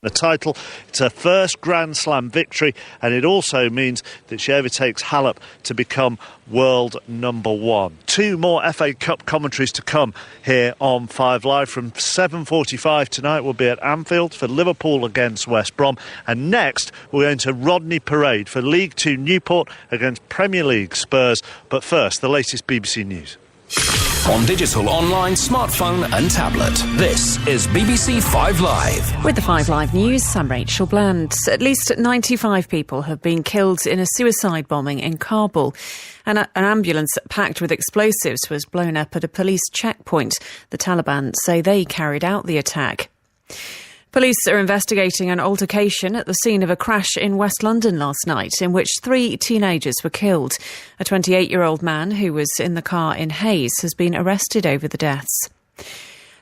the title. It's her first Grand Slam victory, and it also means that she overtakes Halep to become world number one. Two more FA Cup commentaries to come here on 5 Live. From 7:45 tonight, we'll be at Anfield for Liverpool against West Brom, and next we're going to Rodney Parade for League Two Newport against Premier League Spurs. But first, the latest BBC News. On digital, online, smartphone and tablet, this is BBC 5 Live. With the 5 Live News, I'm Rachel Bland. At least 95 people have been killed in a suicide bombing in Kabul. An ambulance packed with explosives was blown up at a police checkpoint. The Taliban say they carried out the attack. Police are investigating an altercation at the scene of a crash in West London last night in which 3 teenagers were killed. A 28-year-old man who was in the car in Hayes has been arrested over the deaths.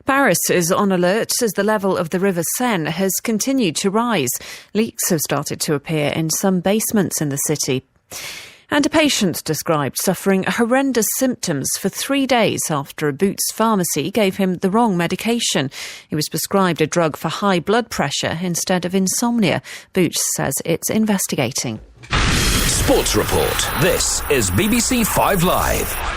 Paris is on alert as the level of the River Seine has continued to rise. Leaks have started to appear in some basements in the city. And a patient described suffering horrendous symptoms for 3 days after a Boots pharmacy gave him the wrong medication. He was prescribed a drug for high blood pressure instead of insomnia. Boots says it's investigating. Sports Report. This is BBC 5 Live.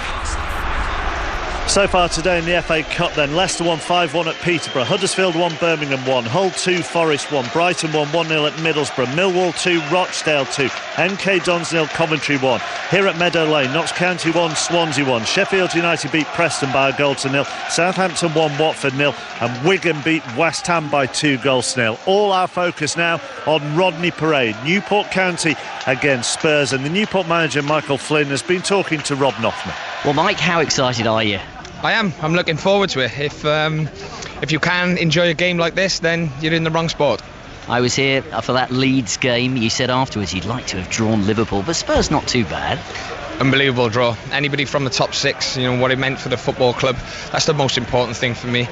So far today in the FA Cup then, Leicester won 5-1 at Peterborough, Huddersfield 1, Birmingham 1, Hull 2, Forest 1, Brighton won 1-0 at Middlesbrough, Millwall 2, Rochdale 2, MK Dons 0, Coventry 1. Here at Meadow Lane, Notts County 1, Swansea 1, Sheffield United beat Preston by a goal to nil, Southampton 1, Watford 0, and Wigan beat West Ham by 2 goals to nil. All our focus now on Rodney Parade, Newport County against Spurs, and the Newport manager Michael Flynn has been talking to Rob Noffman. Well, Mike, how excited are you? I am. I'm looking forward to it. If you can enjoy a game like this, then you're in the wrong sport. I was here for that Leeds game. You said afterwards you'd like to have drawn Liverpool, but Spurs not too bad. Unbelievable draw. Anybody from the top 6, what it meant for the football club, that's the most important thing for me.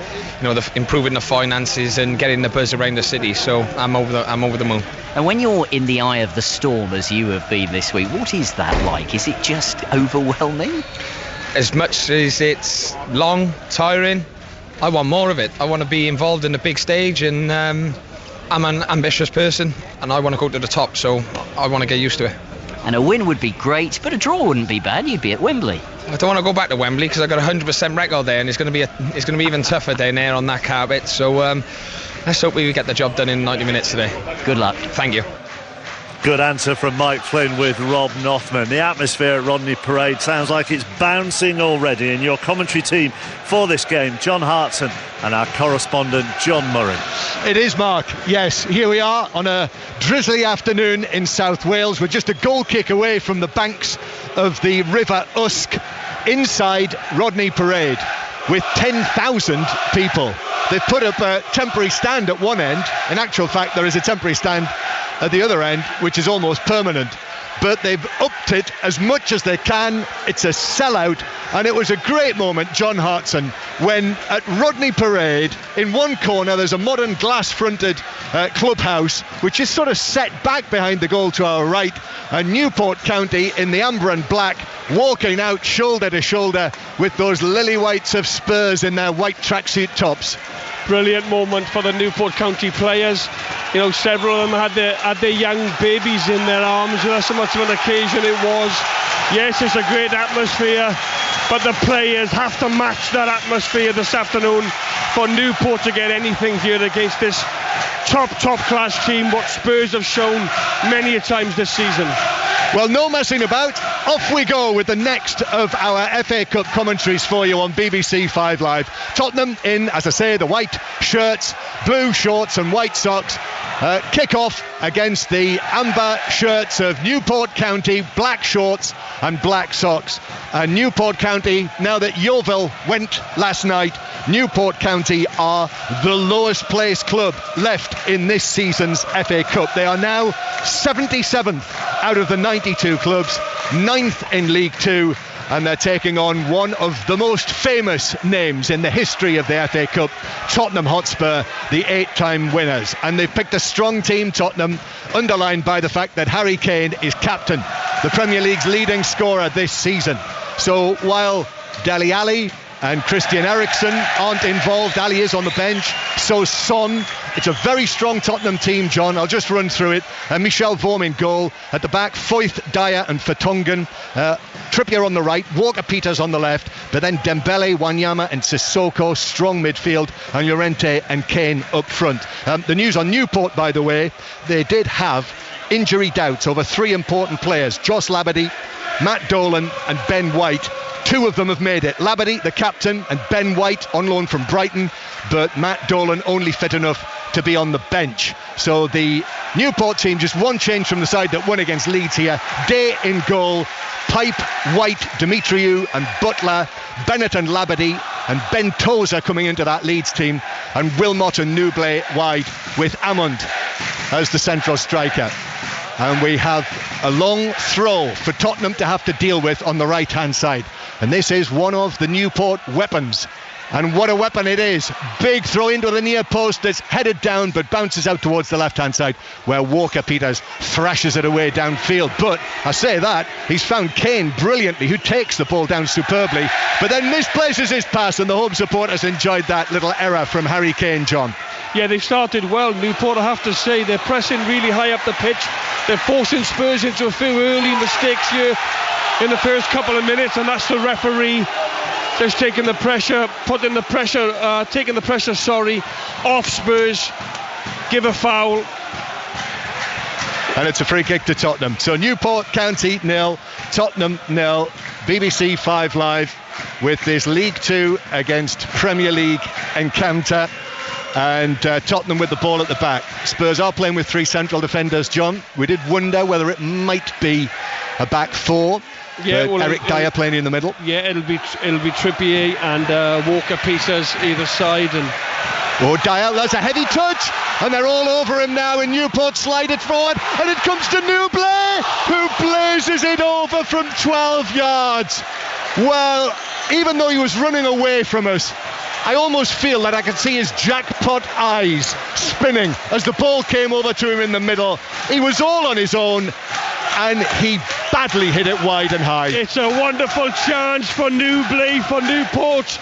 Improving the finances and getting the buzz around the city. So I'm over the moon. And when you're in the eye of the storm, as you have been this week, what is that like? Is it just overwhelming? As much as it's long, tiring, I want more of it. I want to be involved in the big stage, and I'm an ambitious person and I want to go to the top, so I want to get used to it. And a win would be great, but a draw wouldn't be bad. You'd be at Wembley. I don't want to go back to Wembley because I've got a 100% record there, and it's going to be even tougher down there on that carpet. So let's hope we get the job done in 90 minutes today. Good luck. Thank you. Good answer from Mike Flynn with Rob Noffman. The atmosphere at Rodney Parade sounds like it's bouncing already. And your commentary team for this game, John Hartson and our correspondent, John Murray. It is, Mark. Yes, here we are on a drizzly afternoon in South Wales. We're just a goal kick away from the banks of the River Usk inside Rodney Parade with 10,000 people. They've put up a temporary stand at one end. In actual fact, there is a temporary stand at the other end, which is almost permanent, but they've upped it as much as they can. It's a sellout, and it was a great moment, John Hartson, when at Rodney Parade in one corner there's a modern glass-fronted clubhouse which is sort of set back behind the goal to our right, and Newport County in the amber and black walking out shoulder to shoulder with those lily whites of Spurs in their white tracksuit tops. Brilliant moment for the Newport County players. Several of them had their young babies in their arms. That's how much of an occasion it was. Yes, it's a great atmosphere, but the players have to match that atmosphere this afternoon for Newport to get anything here against this top class team, what Spurs have shown many a times this season. Well, no messing about. Off we go with the next of our FA Cup commentaries for you on BBC 5 Live. Tottenham in, as I say, the white shirts, blue shorts and white socks. Kick off against the amber shirts of Newport County, black shorts and black socks. And Newport County, now that Yeovil went last night, Newport County are the lowest placed club left in this season's FA Cup. They are now 77th out of the 92 clubs, 9th in League Two, and they're taking on one of the most famous names in the history of the FA Cup, Tottenham Hotspur, the 8-time winners. And they've picked a strong team, Tottenham, underlined by the fact that Harry Kane is captain, the Premier League's leading scorer this season. So while Dele Alli, and Christian Eriksen aren't involved. Ali is on the bench, so Son. It's a very strong Tottenham team, John. I'll just run through it. Michel Vorm in goal. At the back, Foyth, Dyer and Vertonghen. Trippier on the right, Walker-Peters on the left, but then Dembele, Wanyama and Sissoko, strong midfield, and Llorente and Kane up front. The news on Newport, by the way, they did have injury doubts over 3 important players: Joss Labadie, Matt Dolan and Ben White. 2 of them have made it. Labadie, the captain, and Ben White on loan from Brighton, but Matt Dolan only fit enough to be on the bench. So the Newport team, just one change from the side that won against Leeds here. Day in goal, Pipe, White, Dimitriou and Butler, Bennett and Labadie, and Ben Tozer coming into that Leeds team, and Wilmot and Nublet wide with Amund as the central striker. And we have a long throw for Tottenham to have to deal with on the right hand side, and this is one of the Newport weapons. And what a weapon it is. Big throw into the near post that's headed down but bounces out towards the left hand side, where Walker-Peters thrashes it away downfield. But I say that, he's found Kane brilliantly, who takes the ball down superbly but then misplaces his pass, and the home supporters enjoyed that little error from Harry Kane, John. Yeah, they started well, Newport, I have to say. They're pressing really high up the pitch. They're forcing Spurs into a few early mistakes here in the first couple of minutes, and that's the referee just taking the pressure off Spurs. Give a foul. And it's a free kick to Tottenham. So Newport County 0, Tottenham 0. BBC 5 Live with this League 2 against Premier League encounter. And Tottenham with the ball at the back. Spurs are playing with 3 central defenders, John. We did wonder whether it might be a back 4. Yeah, well, Eric Dyer playing in the middle. Yeah, it'll be Trippier and Walker-Peters either side. And Dyer, that's a heavy touch, and they're all over him now, and Newport slide it forward, and it comes to Nublet, who blazes it over from 12 yards. Well, even though he was running away from us, I almost feel that I could see his jackpot eyes spinning as the ball came over to him in the middle. He was all on his own, and he badly hit it wide and high. It's a wonderful chance for Nublet, for Newport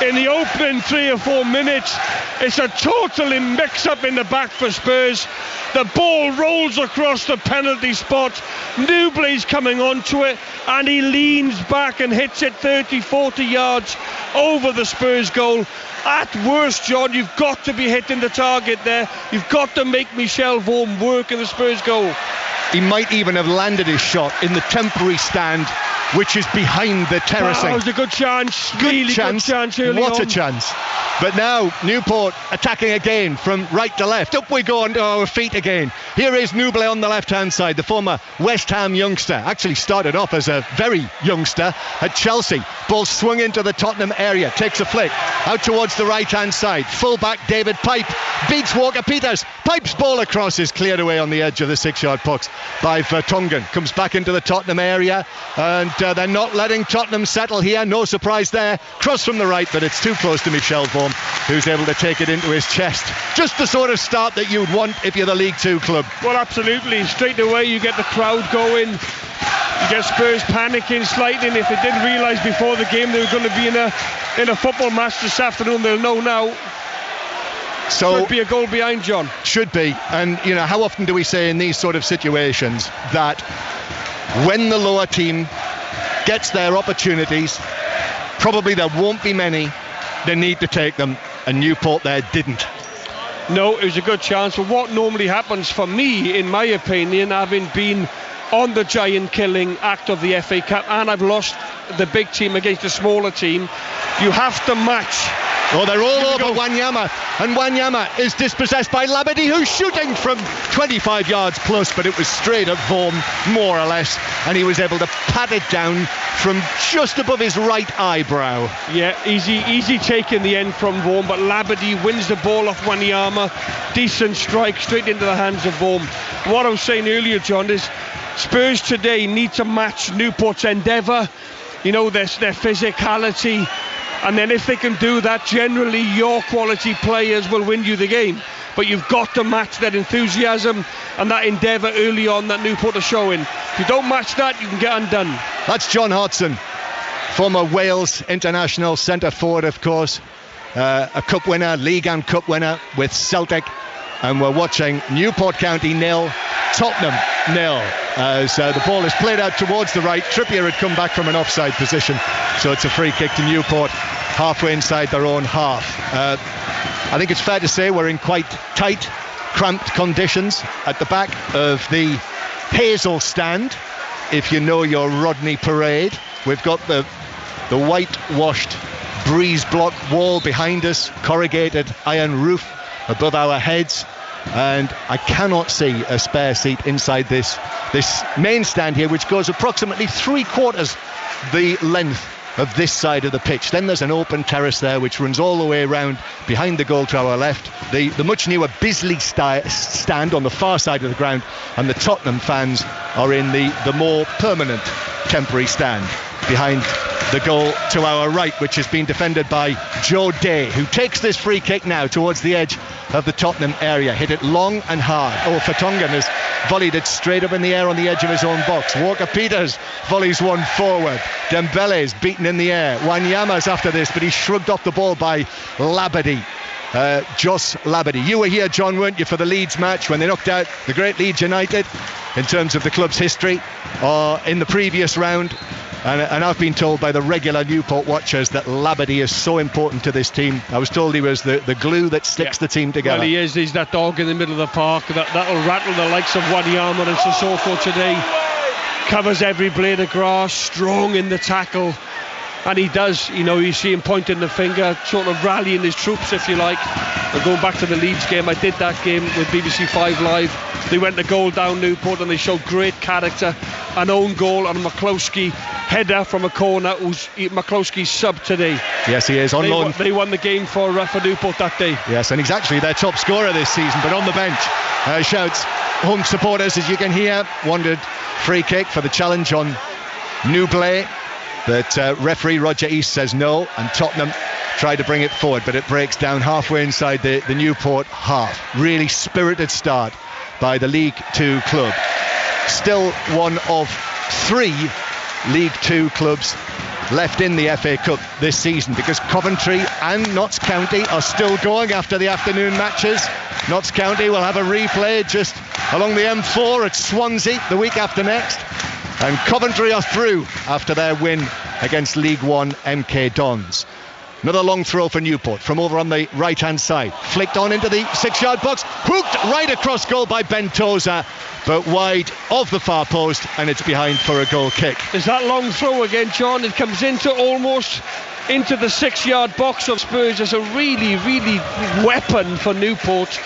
in the opening 3 or 4 minutes. It's a totally mix-up in the back for Spurs. The ball rolls across the penalty spot. Nublet's coming onto it, and he leans back and hits it 30-40 yards over the Spurs goal. At worst, John, you've got to be hitting the target there. You've got to make Michel Vorm work in the Spurs goal. He might even have landed his shot in the temporary stand, which is behind the terracing. That was a good chance. Good chance early What on. a chance. But now Newport attacking again from right to left. Up we go on our feet again. Here is Nublet on the left hand side, the former West Ham youngster. Actually started off as a very youngster at Chelsea. Ball swung into the Tottenham area. Takes a flick out towards the right hand side. Fullback David Pipe beats Walker-Peters. Pipe's ball across is cleared away on the edge of the 6-yard box by Vertonghen. Comes back into the Tottenham area, and they're not letting Tottenham settle here. No surprise there. Cross from the right, but it's too close to Michel Vorm, who's able to take it into his chest. Just the sort of start that you'd want if you're the League 2 club. Well, absolutely. Straight away you get the crowd going. You get Spurs panicking slightly, and if they didn't realise before the game they were going to be in a football match this afternoon, they'll know now. So should be a goal behind, John. Should be. And you know, how often do we say in these sort of situations that when the lower team gets their opportunities, probably there won't be many, they need to take them, and Newport there didn't. No, it was a good chance. But what normally happens for me, in my opinion, having been on the giant killing act of the FA Cup, and I've lost the big team against a smaller team, you have to match. Oh, they're all over Wanyama, and Wanyama is dispossessed by Labadie, who's shooting from 25 yards plus, but it was straight at Vorm, more or less, and he was able to pat it down from just above his right eyebrow. Yeah, easy take in the end from Vorm, but Labadie wins the ball off Wanyama. Decent strike straight into the hands of Vorm. What I was saying earlier, John, is Spurs today need to match Newport's endeavour, you know, their physicality. And then if they can do that, generally your quality players will win you the game. But you've got to match that enthusiasm and that endeavour early on that Newport are showing. If you don't match that, you can get undone. That's John Hodgson former Wales international centre forward, of course, a cup winner, League and Cup winner with Celtic, and we're watching Newport County 0, Tottenham 0, as the ball is played out towards the right. Trippier had come back from an offside position, so it's a free kick to Newport, halfway inside their own half. I think it's fair to say we're in quite tight, cramped conditions at the back of the Hazel stand, if you know your Rodney Parade. We've got the whitewashed breeze block wall behind us, corrugated iron roof above our heads, and I cannot see a spare seat inside this main stand here, which goes approximately 3/4 the length of this side of the pitch. Then there's an open terrace there which runs all the way around behind the goal to our left, the much newer Bisley stand on the far side of the ground, and the Tottenham fans are in the more permanent temporary stand behind the goal to our right, which has been defended by Joe Day, who takes this free kick now towards the edge of the Tottenham area. Hit it long and hard. Vertonghen has volleyed it straight up in the air on the edge of his own box. Walker-Peters volleys one forward. Dembele's beaten in the air. Wanyama's after this, but he's shrugged off the ball by Labadie. Jos Labadie. You were here, John, weren't you, for the Leeds match when they knocked out the great Leeds United in terms of the club's history in the previous round? And I've been told by the regular Newport watchers that Labadie is so important to this team. I was told he was the glue that sticks the team together. Well, he is. He's that dog in the middle of the park that'll rattle the likes of Wanyama and Sissoko today. Covers every blade of grass, strong in the tackle. And he does, you see him pointing the finger, sort of rallying his troops, if you like. And going back to the Leeds game, I did that game with BBC 5 Live. They went to goal down Newport and they showed great character. An own goal and a McCloskey header from a corner, who's McCloskey's sub today. Yes, he is on loan. They won the game for Newport that day. Yes, and he's actually their top scorer this season, but on the bench. Shouts home supporters, as you can hear. Wanted free kick for the challenge on Newblay. But referee Roger East says no, and Tottenham try to bring it forward, but it breaks down halfway inside the Newport half. Really spirited start by the League Two club. Still one of 3 League Two clubs left in the FA Cup this season, because Coventry and Notts County are still going after the afternoon matches. Notts County will have a replay just along the M4 at Swansea the week after next. And Coventry are through after their win against League One MK Dons. Another long throw for Newport from over on the right hand side, flicked on into the 6-yard box, hooked right across goal by Bentosa, but wide of the far post, and it's behind for a goal kick. Is that long throw again, John? It comes almost into the 6-yard box of Spurs. It's a really weapon for Newport,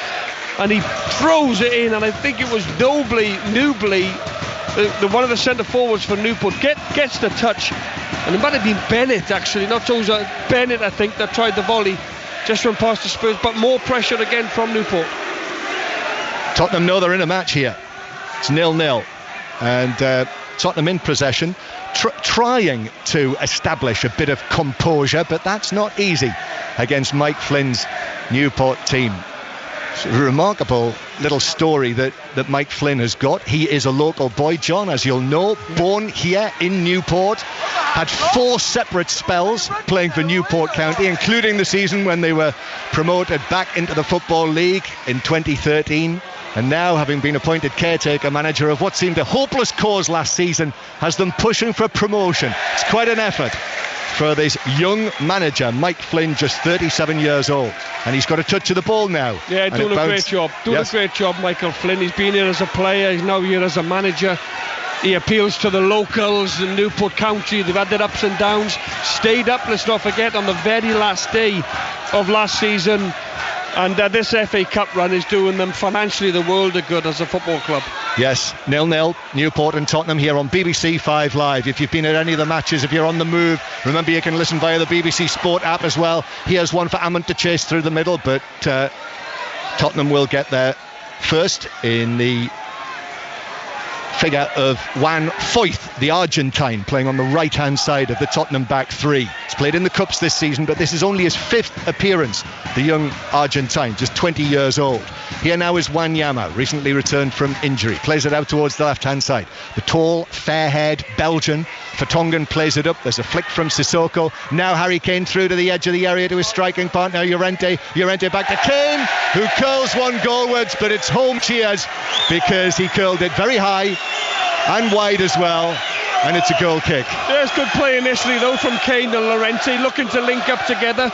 and he throws it in, and I think it was Newbley, one of the centre forwards for Newport, gets the touch, and it might have been Bennett actually, not Toza, Bennett I think, that tried the volley just from past the Spurs, but more pressure again from Newport. Tottenham know they're in a match here. It's 0-0, and Tottenham in possession, trying to establish a bit of composure, but that's not easy against Mike Flynn's Newport team. It's a remarkable little story that Mike Flynn has got. He is a local boy, John, as you'll know, born here in Newport, had 4 separate spells playing for Newport County, including the season when they were promoted back into the Football League in 2013, and now, having been appointed caretaker manager of what seemed a hopeless cause last season, has them pushing for promotion. It's quite an effort for this young manager, Mike Flynn, just 37 years old, and he's got a touch of the ball now. Yeah, doing a great job. A great job, Michael Flynn. He's been here as a player, he's now here as a manager. He appeals to the locals in Newport County. They've had their ups and downs, stayed up, let's not forget, on the very last day of last season, and this FA Cup run is doing them financially the world of good as a football club. Yes, 0-0, Newport and Tottenham here on BBC 5 Live. If you've been at any of the matches, if you're on the move, remember you can listen via the BBC Sport app as well. Here's one for Ammon to chase through the middle, but Tottenham will get there first in the figure of Juan Foyth, the Argentine, playing on the right-hand side of the Tottenham back three. He's played in the Cups this season, but this is only his 5th appearance, the young Argentine, just 20 years old. Here now is Wanyama, recently returned from injury. Plays it out towards the left-hand side. The tall, fair-haired Belgian Vertonghen plays it up. There's a flick from Sissoko. Now Harry Kane through to the edge of the area to his striking partner, Llorente. Llorente back to Kane, who curls one goalwards, but it's home cheers because he curled it very high and wide as well, and it's a goal kick. There's good play initially though from Kane and Llorente, looking to link up together.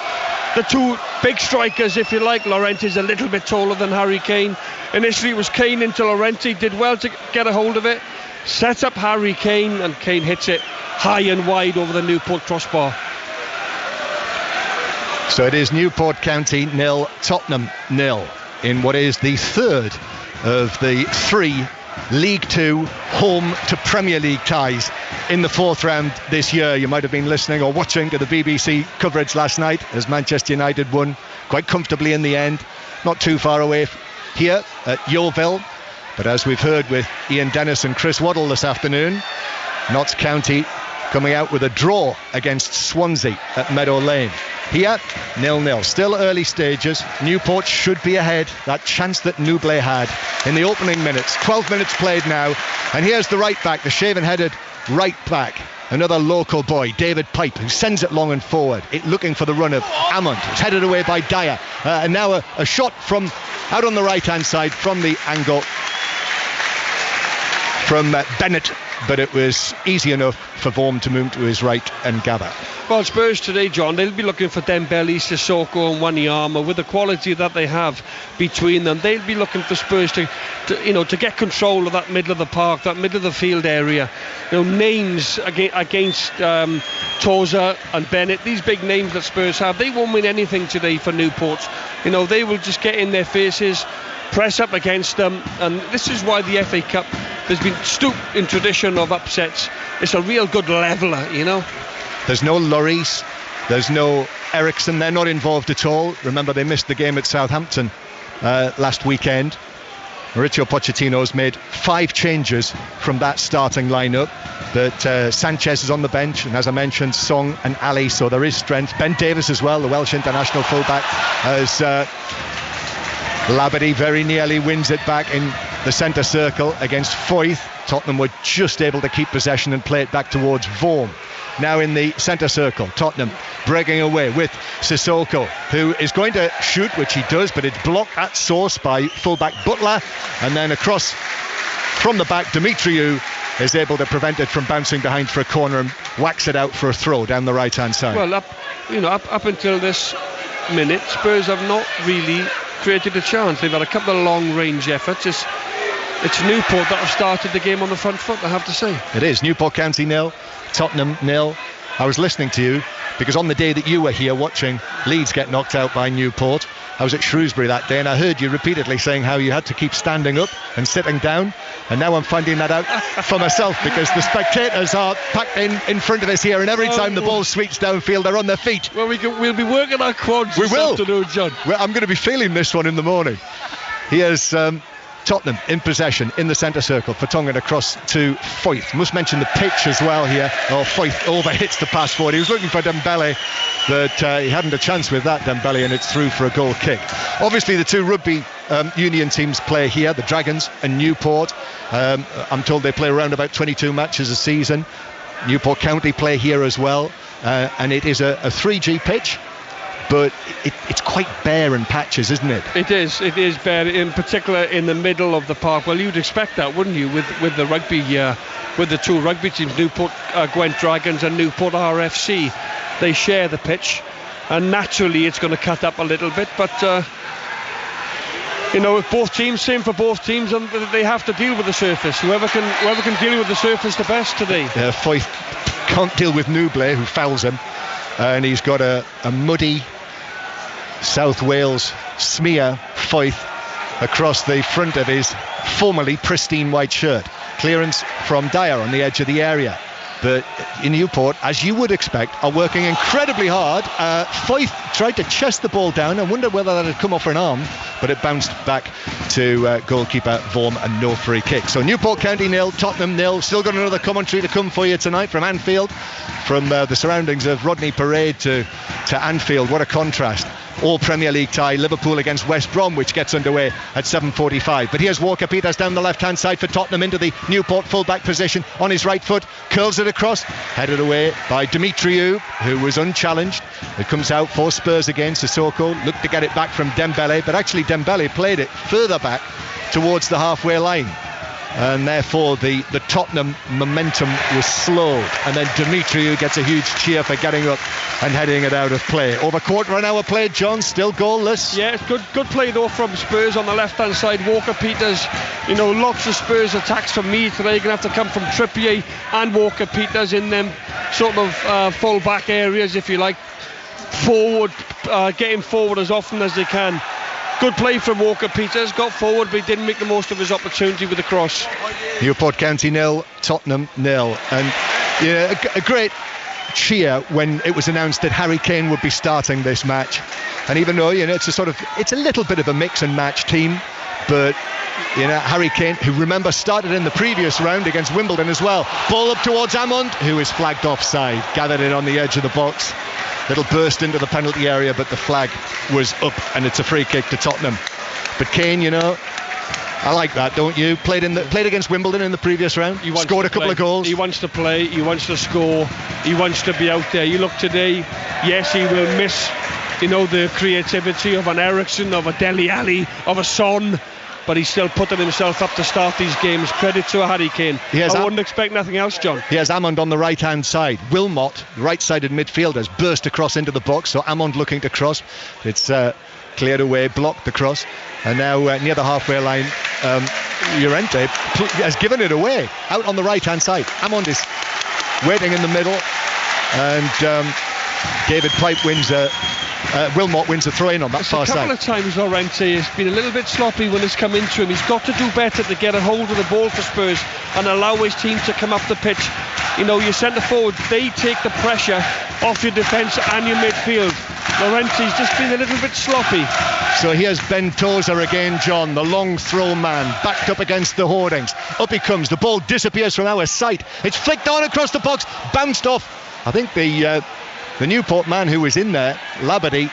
The two big strikers, if you like. Llorente's a little bit taller than Harry Kane. Initially it was Kane into Llorente, did well to get a hold of it, sets up Harry Kane, and Kane hits it high and wide over the Newport crossbar. So it is Newport County 0, Tottenham 0 in what is the third of the 3 League 2 home to Premier League ties in the 4th round this year. You might have been listening or watching to the BBC coverage last night as Manchester United won quite comfortably in the end, not too far away here at Yeovil. But as we've heard with Ian Dennis and Chris Waddle this afternoon, Notts County coming out with a draw against Swansea at Meadow Lane. Here, 0-0. Still early stages. Newport should be ahead. That chance that Nouble had in the opening minutes. 12 minutes played now. And here's the right back, the shaven-headed right back. Another local boy, David Pipe, who sends it long and forward. It looking for the run of Amond. It's headed away by Dyer. And now a shot from out on the right-hand side from the angle from Bennett, but it was easy enough for Vaughan to move to his right and gather. Well, Spurs today, John, they'll be looking for Dembele, Sissoko and Wanyama. With the quality that they have between them, they'll be looking for Spurs to get control of that middle of the park, that middle of the field area. Names against Toza and Bennett, these big names that Spurs have, they won't win anything today for Newport. They will just get in their faces, press up against them, and this is why the FA Cup, there's been stooped in tradition of upsets. It's a real good leveller, There's no Lloris, there's no Eriksson, they're not involved at all. Remember, they missed the game at Southampton last weekend. Mauricio Pochettino's made 5 changes from that starting lineup, but Sanchez is on the bench, and as I mentioned, Song and Ali, so there is strength. Ben Davies as well, the Welsh international fullback, as Labadie very nearly wins it back in the centre circle against Foyth. Tottenham were just able to keep possession and play it back towards Vaughan. Now in the centre circle, Tottenham breaking away with Sissoko, who is going to shoot, which he does, but it's blocked at source by fullback Butler, and then across from the back, Dimitriou is able to prevent it from bouncing behind for a corner and whacks it out for a throw down the right-hand side. Well, up until this minute, Spurs have not really created a chance. They've had a couple of long-range efforts. It's Newport that have started the game on the front foot, I have to say. It is. Newport County 0, Tottenham 0. I was listening to you because on the day that you were here watching Leeds get knocked out by Newport, I was at Shrewsbury that day, and I heard you repeatedly saying how you had to keep standing up and sitting down, and now I'm finding that out for myself because the spectators are packed in front of us here, and every time the ball sweeps downfield they're on their feet. Well, we'll be working our quads this afternoon, John. Well, I'm going to be feeling this one in the morning. Here's Tottenham in possession in the centre circle. Vertonghen across to Foyth. Must mention the pitch as well here. Foyth overhits the pass forward. He was looking for Dembele, but he hadn't a chance with that, Dembele, and it's through for a goal kick. Obviously the two rugby union teams play here, the Dragons and Newport. I'm told they play around about 22 matches a season. Newport County play here as well, and it is a 3G pitch, but it's quite bare in patches, isn't it? It is bare, in particular in the middle of the park. Well, you'd expect that, wouldn't you, with the rugby, with the two rugby teams, Newport Gwent Dragons and Newport RFC. They share the pitch, and naturally it's going to cut up a little bit, but with both teams, same for both teams, and they have to deal with the surface. Whoever can deal with the surface the best today. Foyth can't deal with Nouble, who fouls him, and he's got a muddy South Wales smear, Foyth, across the front of his formerly pristine white shirt. Clearance from Dyer on the edge of the area, but in Newport, as you would expect, are working incredibly hard. Foyth tried to chest the ball down. I wonder whether that had come off an arm, but it bounced back to goalkeeper Vorm, and no free kick. So Newport County 0, Tottenham 0. Still got another commentary to come for you tonight from Anfield, from the surroundings of Rodney Parade to Anfield. What a contrast. All Premier League tie, Liverpool against West Brom, which gets underway at 7:45. But here's Walker-Peters down the left-hand side for Tottenham into the Newport full-back position on his right foot, curls it across, headed away by Dimitriou, who was unchallenged. It comes out for Spurs again. Sissoko looked to get it back from Dembele, but actually Dembele played it further back towards the halfway line, and therefore the Tottenham momentum was slowed, and then Dimitriou gets a huge cheer for getting up and heading it out of play. Over quarter of an hour played, John, still goalless. Yeah, it's good play though from Spurs on the left hand side. Walker-Peters, lots of Spurs attacks from me today, going to have to come from Trippier and Walker-Peters in them sort of full back areas, if you like, forward, getting forward as often as they can. Good play from Walker-Peters, got forward but he didn't make the most of his opportunity with the cross. Newport County 0, Tottenham 0. And a great cheer when it was announced that Harry Kane would be starting this match. And even though it's a little bit of a mix and match team, but Harry Kane, who remember started in the previous round against Wimbledon as well. Ball up towards Amond, who is flagged offside, gathered in on the edge of the box. Little burst into the penalty area, but the flag was up, and it's a free kick to Tottenham. But Kane, I like that, don't you? Played against Wimbledon in the previous round. He scored a couple of goals. He wants to play. He wants to score. He wants to be out there. You look today. Yes, he will miss, the creativity of an Ericsson, of a Dele Alli, of a Son. But he's still putting himself up to start these games. Credit to Harry Kane. I wouldn't expect nothing else, John. He has Amond on the right-hand side. Wilmot, right-sided midfielders, burst across into the box. So Amond looking to cross. It's cleared away, blocked the cross. And now near the halfway line, Llorente has given it away. Out on the right-hand side. Amond is waiting in the middle. And David Pipe wins Wilmot wins a throw-in on that far side. A couple of times Llorente has been a little bit sloppy when it's come into him. He's got to do better to get a hold of the ball for Spurs and allow his team to come up the pitch. Your centre forward, they take the pressure off your defence and your midfield. Llorente's just been a little bit sloppy. So here's Ben Tozer again, John, the long throw man, backed up against the hoardings. Up he comes, the ball disappears from our sight. It's flicked on across the box, bounced off. I think the Newport man who was in there, Labadie,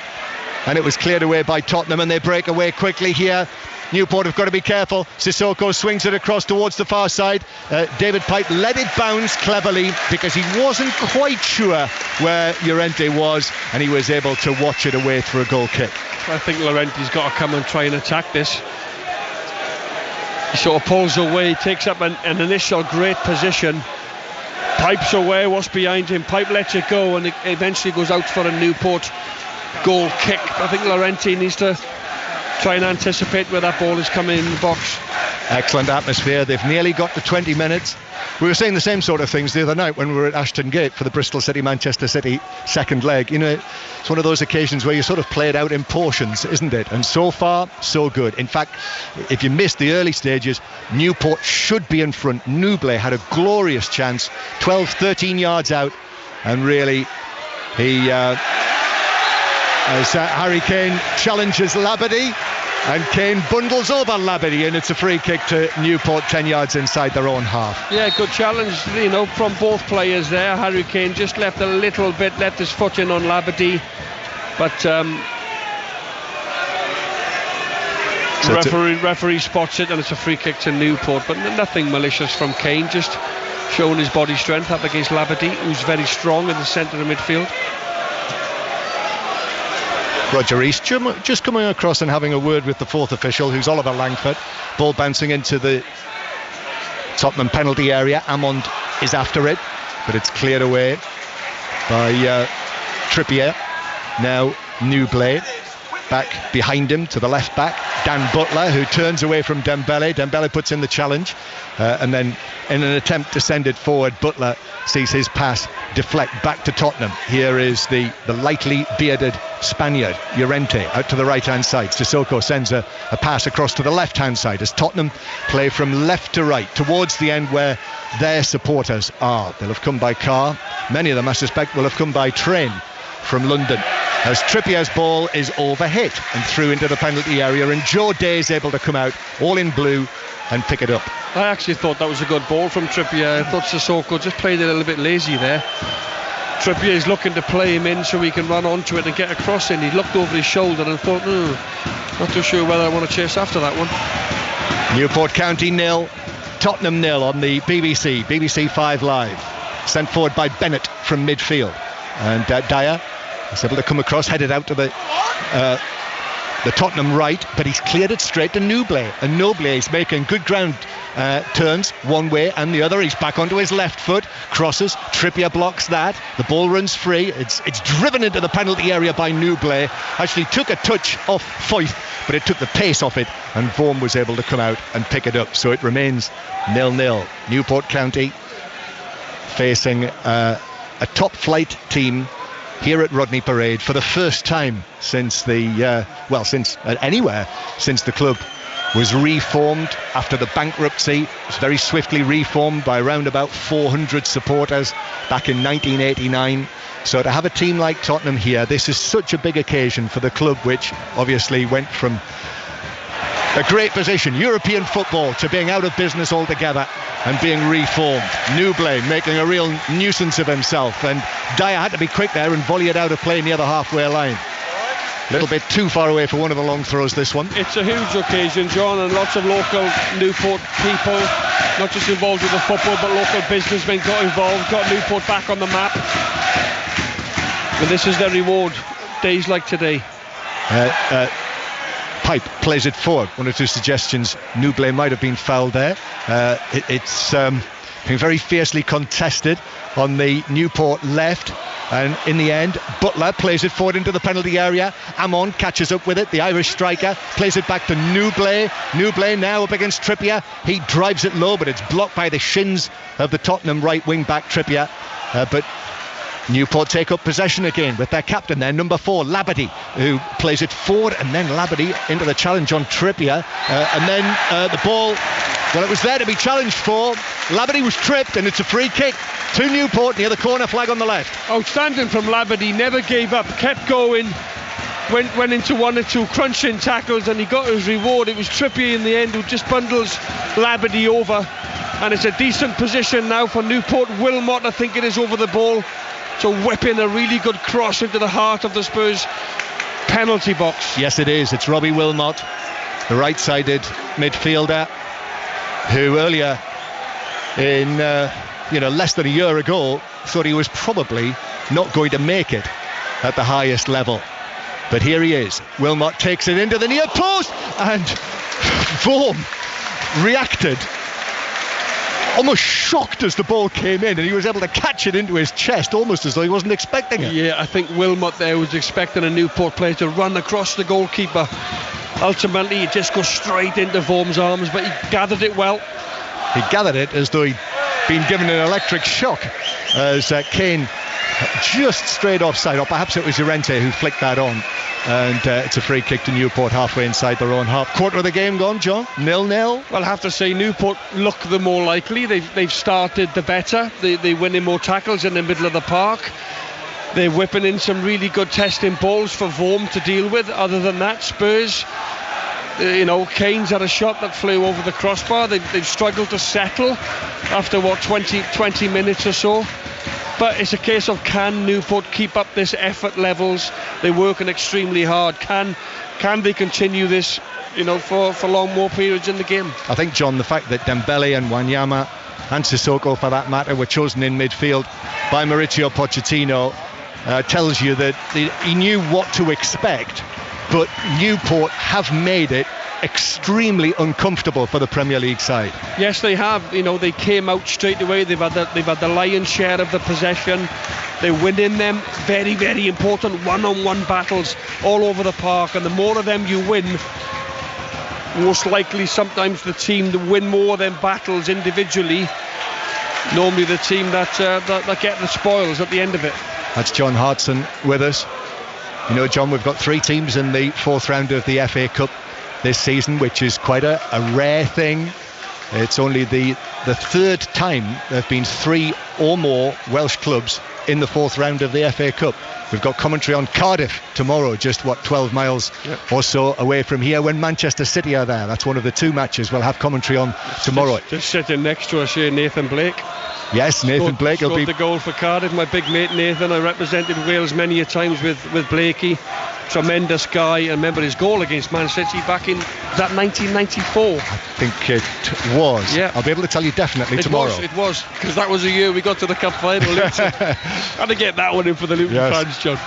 and it was cleared away by Tottenham, and they break away quickly here. Newport have got to be careful. Sissoko swings it across towards the far side. David Pipe let it bounce cleverly because he wasn't quite sure where Llorente was, and he was able to watch it away for a goal kick. I think Llorente's got to come and try and attack this. He sort of pulls away, takes up an initial great position. Pipe's aware what's behind him. Pipe lets it go and it eventually goes out for a Newport goal kick. I think Llorente needs to try and anticipate where that ball is coming in the box. Excellent atmosphere. They've nearly got to 20 minutes. We were saying the same sort of things the other night when we were at Ashton Gate for the Bristol City-Manchester City second leg. It's one of those occasions where you sort of play it out in portions, isn't it? And so far, so good. In fact, if you missed the early stages, Newport should be in front. Nuble had a glorious chance, 12, 13 yards out, and really, as Harry Kane challenges Labadie, and Kane bundles over Labadie, and it's a free kick to Newport 10 yards inside their own half. Yeah, good challenge, from both players there. Harry Kane just left his foot in on Labadie, but referee spots it, and it's a free kick to Newport, but nothing malicious from Kane, just showing his body strength up against Labadie, who's very strong in the centre of midfield. Roger East just coming across and having a word with the fourth official, who's Oliver Langford. Ball bouncing into the Tottenham penalty area. Amond is after it, but it's cleared away by Trippier. Now Nuble back behind him to the left back. Dan Butler, who turns away from Dembele. Dembele puts in the challenge, and then in an attempt to send it forward, Butler sees his pass deflect back to Tottenham. Here is the lightly bearded Spaniard, Llorente, out to the right-hand side. Sissoko sends a pass across to the left-hand side as Tottenham play from left to right towards the end where their supporters are. They'll have come by car. Many of them, I suspect, will have come by train from London, as Trippier's ball is overhit and through into the penalty area, and Joe Day is able to come out all in blue and pick it up. I actually thought that was a good ball from Trippier. I thought Sissoko just played it a little bit lazy there. Trippier is looking to play him in so he can run onto it and get a cross in. He looked over his shoulder and thought, not too sure whether I want to chase after that one. Newport County 0, Tottenham 0 on the BBC 5 Live. Sent forward by Bennett from midfield, and Dyer is able to come across, headed out to the Tottenham right, but he's cleared it straight to Nublet, and Nublet is making good ground turns one way and the other. He's back onto his left foot, crosses, Trippier blocks that, the ball runs free, it's driven into the penalty area by Nublet. Actually took a touch off Foyth, but it took the pace off it, and Vorm was able to come out and pick it up, so it remains 0-0. Newport County facing a top flight team here at Rodney Parade for the first time since the club was reformed after the bankruptcy. It was very swiftly reformed by around about 400 supporters back in 1989. So to have a team like Tottenham here, this is such a big occasion for the club, which obviously went from a great position, European football, to being out of business altogether and being reformed. Nublet making a real nuisance of himself, and Dyer had to be quick there and volley it out of play near the halfway line. A little bit too far away for one of the long throws, this one. It's a huge occasion, John, and lots of local Newport people, not just involved with the football, but local businessmen got involved, got Newport back on the map. And this is their reward, days like today. Pipe plays it forward. One or two suggestions. Nublet might have been fouled there. It's been very fiercely contested on the Newport left, and in the end Butler plays it forward into the penalty area. Amon catches up with it, the Irish striker, plays it back to Nublet. Nublet now up against Trippier. He drives it low, but it's blocked by the shins of the Tottenham right wing back Trippier, but Newport take up possession again with their captain there, number 4, Labadie, who plays it forward, and then Labadie into the challenge on Trippier, and then the ball, well, it was there to be challenged for. Labadie was tripped, and it's a free kick to Newport near the corner flag on the left. Outstanding from Labadie, never gave up, kept going, went into one or two crunching tackles, and he got his reward. It was Trippier in the end who just bundles Labadie over, and it's a decent position now for Newport. Wilmot, I think it is, over the ball. So whipping a really good cross into the heart of the Spurs penalty box. Yes, it is. It's Robbie Wilmot, the right-sided midfielder, who earlier in less than a year ago thought he was probably not going to make it at the highest level. But here he is. Wilmot takes it into the near post, and Vorm reacted almost shocked as the ball came in, and he was able to catch it into his chest almost as though he wasn't expecting it. Yeah, I think Wilmot there was expecting a Newport player to run across the goalkeeper. Ultimately it just goes straight into Vorm's arms, but he gathered it well. He gathered it as though he'd been given an electric shock, as Kane just straight offside, or perhaps it was Llorente who flicked that on, and it's a free kick to Newport halfway inside their own half. Quarter of the game gone, John, 0-0. Well, I have to say Newport look the more likely. They've started the better. They're winning more tackles in the middle of the park. They're whipping in some really good testing balls for Vorm to deal with. Other than that, Spurs, Kane's had a shot that flew over the crossbar. They've struggled to settle after 20 minutes or so. But it's a case of, can Newport keep up this effort levels? They're working extremely hard. Can they continue this, for long more periods in the game? I think, John, the fact that Dembele and Wanyama and Sissoko, for that matter, were chosen in midfield by Mauricio Pochettino tells you that he knew what to expect. But Newport have made it extremely uncomfortable for the Premier League side. Yes, they have. They came out straight away. They've had the lion's share of the possession. They're winning them very, very important one-on-one battles all over the park, and the more of them you win, most likely sometimes the team that win more of them battles individually, normally the team that get the spoils at the end of it. That's John Hartson with us. John, we've got 3 teams in the 4th round of the FA Cup this season, which is quite a rare thing. It's only the 3rd time there have been 3 or more Welsh clubs in the 4th round of the FA Cup. We've got commentary on Cardiff tomorrow, just 12 miles or so away from here, when Manchester City are there. That's one of the 2 matches we'll have commentary on tomorrow. Just sitting next to us here, Nathan Blake. Yes, Nathan Blake will be the goal for Cardiff. My big mate Nathan. I represented Wales many a times with Blakey. Tremendous guy. I remember his goal against Man City back in, was that 1994? I think it was. Yeah. I'll be able to tell you definitely tomorrow. It was, because that was the year we got to the cup final. Had to get that one in for the Luton fans, John.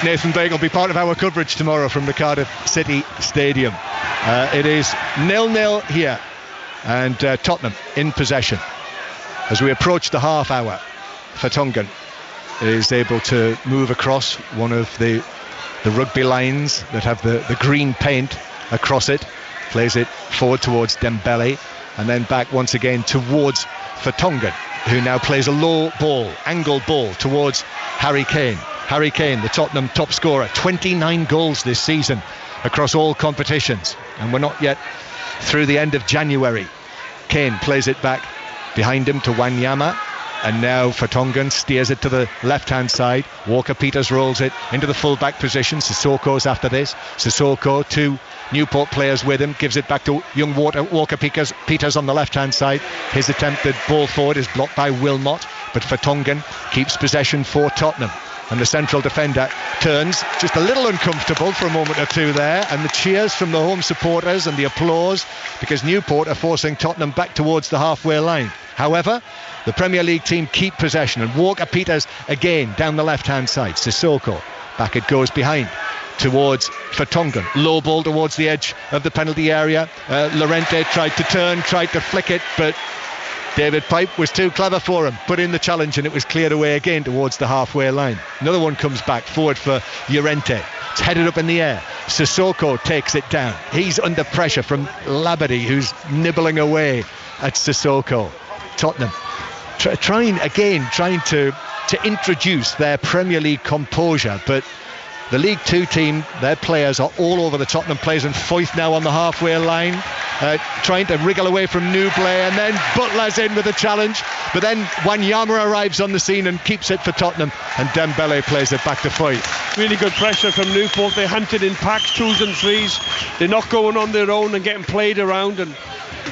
Nathan Blake will be part of our coverage tomorrow from the Cardiff City Stadium. It is 0-0 here, and Tottenham in possession. As we approach the half hour, Vertonghen is able to move across one of the rugby lines that have the green paint across it, plays it forward towards Dembele, and then back once again towards Vertonghen, who now plays a low ball, angled ball towards Harry Kane. Harry Kane, the Tottenham top scorer, 29 goals this season across all competitions, and we're not yet through the end of January. Kane plays it back behind him to Wanyama, and now Vertonghen steers it to the left-hand side. Walker-Peters rolls it into the full-back position. Sissoko's after this. Sissoko, 2 Newport players with him, gives it back to young Walker-Peters on the left-hand side. His attempted ball forward is blocked by Wilmot, but Vertonghen keeps possession for Tottenham. And the central defender turns, just a little uncomfortable for a moment or two there, and the cheers from the home supporters and the applause, because Newport are forcing Tottenham back towards the halfway line. However, the Premier League team keep possession, and Walker-Peters again down the left-hand side. Sissoko, back it goes behind towards Vertonghen. Low ball towards the edge of the penalty area. Llorente tried to turn, tried to flick it, but David Pipe was too clever for him, put in the challenge, and it was cleared away again towards the halfway line. Another one comes back forward for Llorente. It's headed up in the air. Sissoko takes it down. He's under pressure from Labadie, who's nibbling away at Sissoko. Tottenham trying to introduce their Premier League composure, but the League Two team, their players are all over the Tottenham players, and Foyth now on the halfway line, trying to wriggle away from Nublé, and then Butler's in with a challenge, but then Wanyama arrives on the scene and keeps it for Tottenham, and Dembele plays it back to Foyth. Really good pressure from Newport. They hunted in packs, 2s and 3s. They're not going on their own and getting played around, and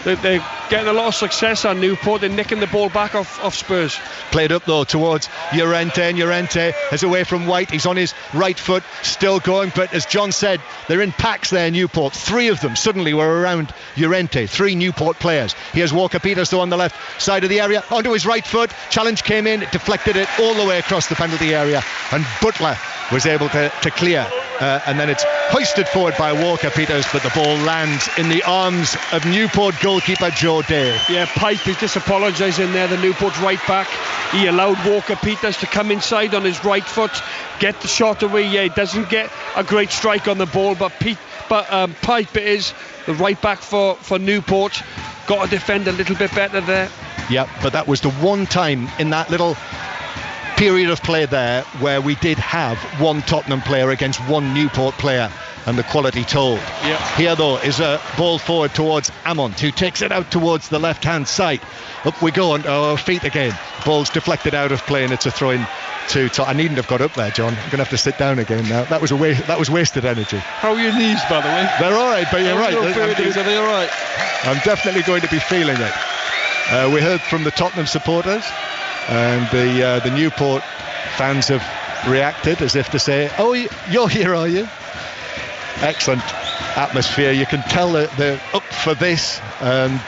they're getting a lot of success on Newport. They're nicking the ball back off Spurs. Played up though towards Llorente, and Llorente is away from White. He's on his right foot, still going, but as John said, they're in packs there, Newport. 3 of them suddenly were around Llorente, 3 Newport players. Here's Walker-Peters though on the left side of the area, onto his right foot. Challenge came in, deflected it all the way across the penalty area, and Butler was able to clear, and then it's hoisted forward by Walker-Peters, but the ball lands in the arms of Newport goalkeeper Joe Day. Yeah, Pipe is just apologising there, the Newport right back. He allowed Walker-Peters to come inside on his right foot, get the shot away. Yeah, he doesn't get a great strike on the ball, but Pipe is the right back for Newport. Got to defend a little bit better there. Yeah, but that was the one time in that little period of play there where we did have 1 Tottenham player against 1 Newport player, and the quality told. Yeah. Here though is a ball forward towards Amont, who takes it out towards the left hand side. Up we go on our feet again. Ball's deflected out of play, and it's a throw in to I needn't have got up there, John. I'm going to have to sit down again now. That was wasted energy. How are your knees, by the way? They're all right, but you're right. Are they all right? I'm definitely going to be feeling it. We heard from the Tottenham supporters, and the Newport fans have reacted as if to say, "Oh, you're here, are you?" Excellent atmosphere. You can tell that they're up for this, and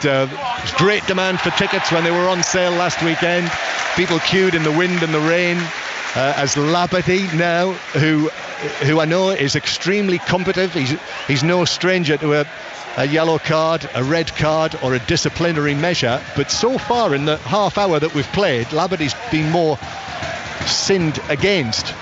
great demand for tickets when they were on sale last weekend. People queued in the wind and the rain, as Labadie now, who I know is extremely combative. He's no stranger to a yellow card, a red card, or a disciplinary measure, but so far in the half hour that we've played, Labadie's been more sinned against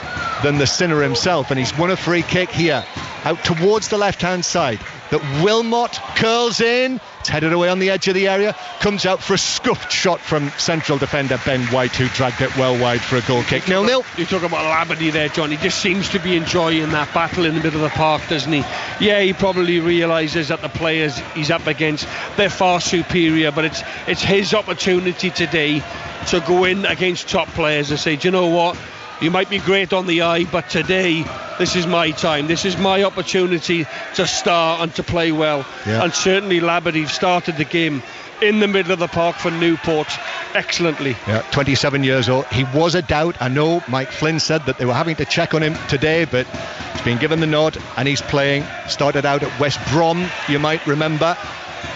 than the sinner himself, and he's won a free kick here out towards the left hand side that Wilmot curls in. It's headed away on the edge of the area, comes out for a scuffed shot from central defender Ben White, who dragged it well wide for a goal kick. 0-0. You talk about Labadie there, John. He just seems to be enjoying that battle in the middle of the park, doesn't he? Yeah, he probably realises that the players he's up against, they're far superior, but it's his opportunity today to go in against top players and say, do you know what, You might be great on the eye, but today, this is my time. This is my opportunity to start and to play well. Yeah. And certainly Labadie started the game in the middle of the park for Newport excellently. Yeah, 27 years old. He was a doubt. I know Mike Flynn said that they were having to check on him today, but he's been given the nod and he's playing. Started out at West Brom, you might remember.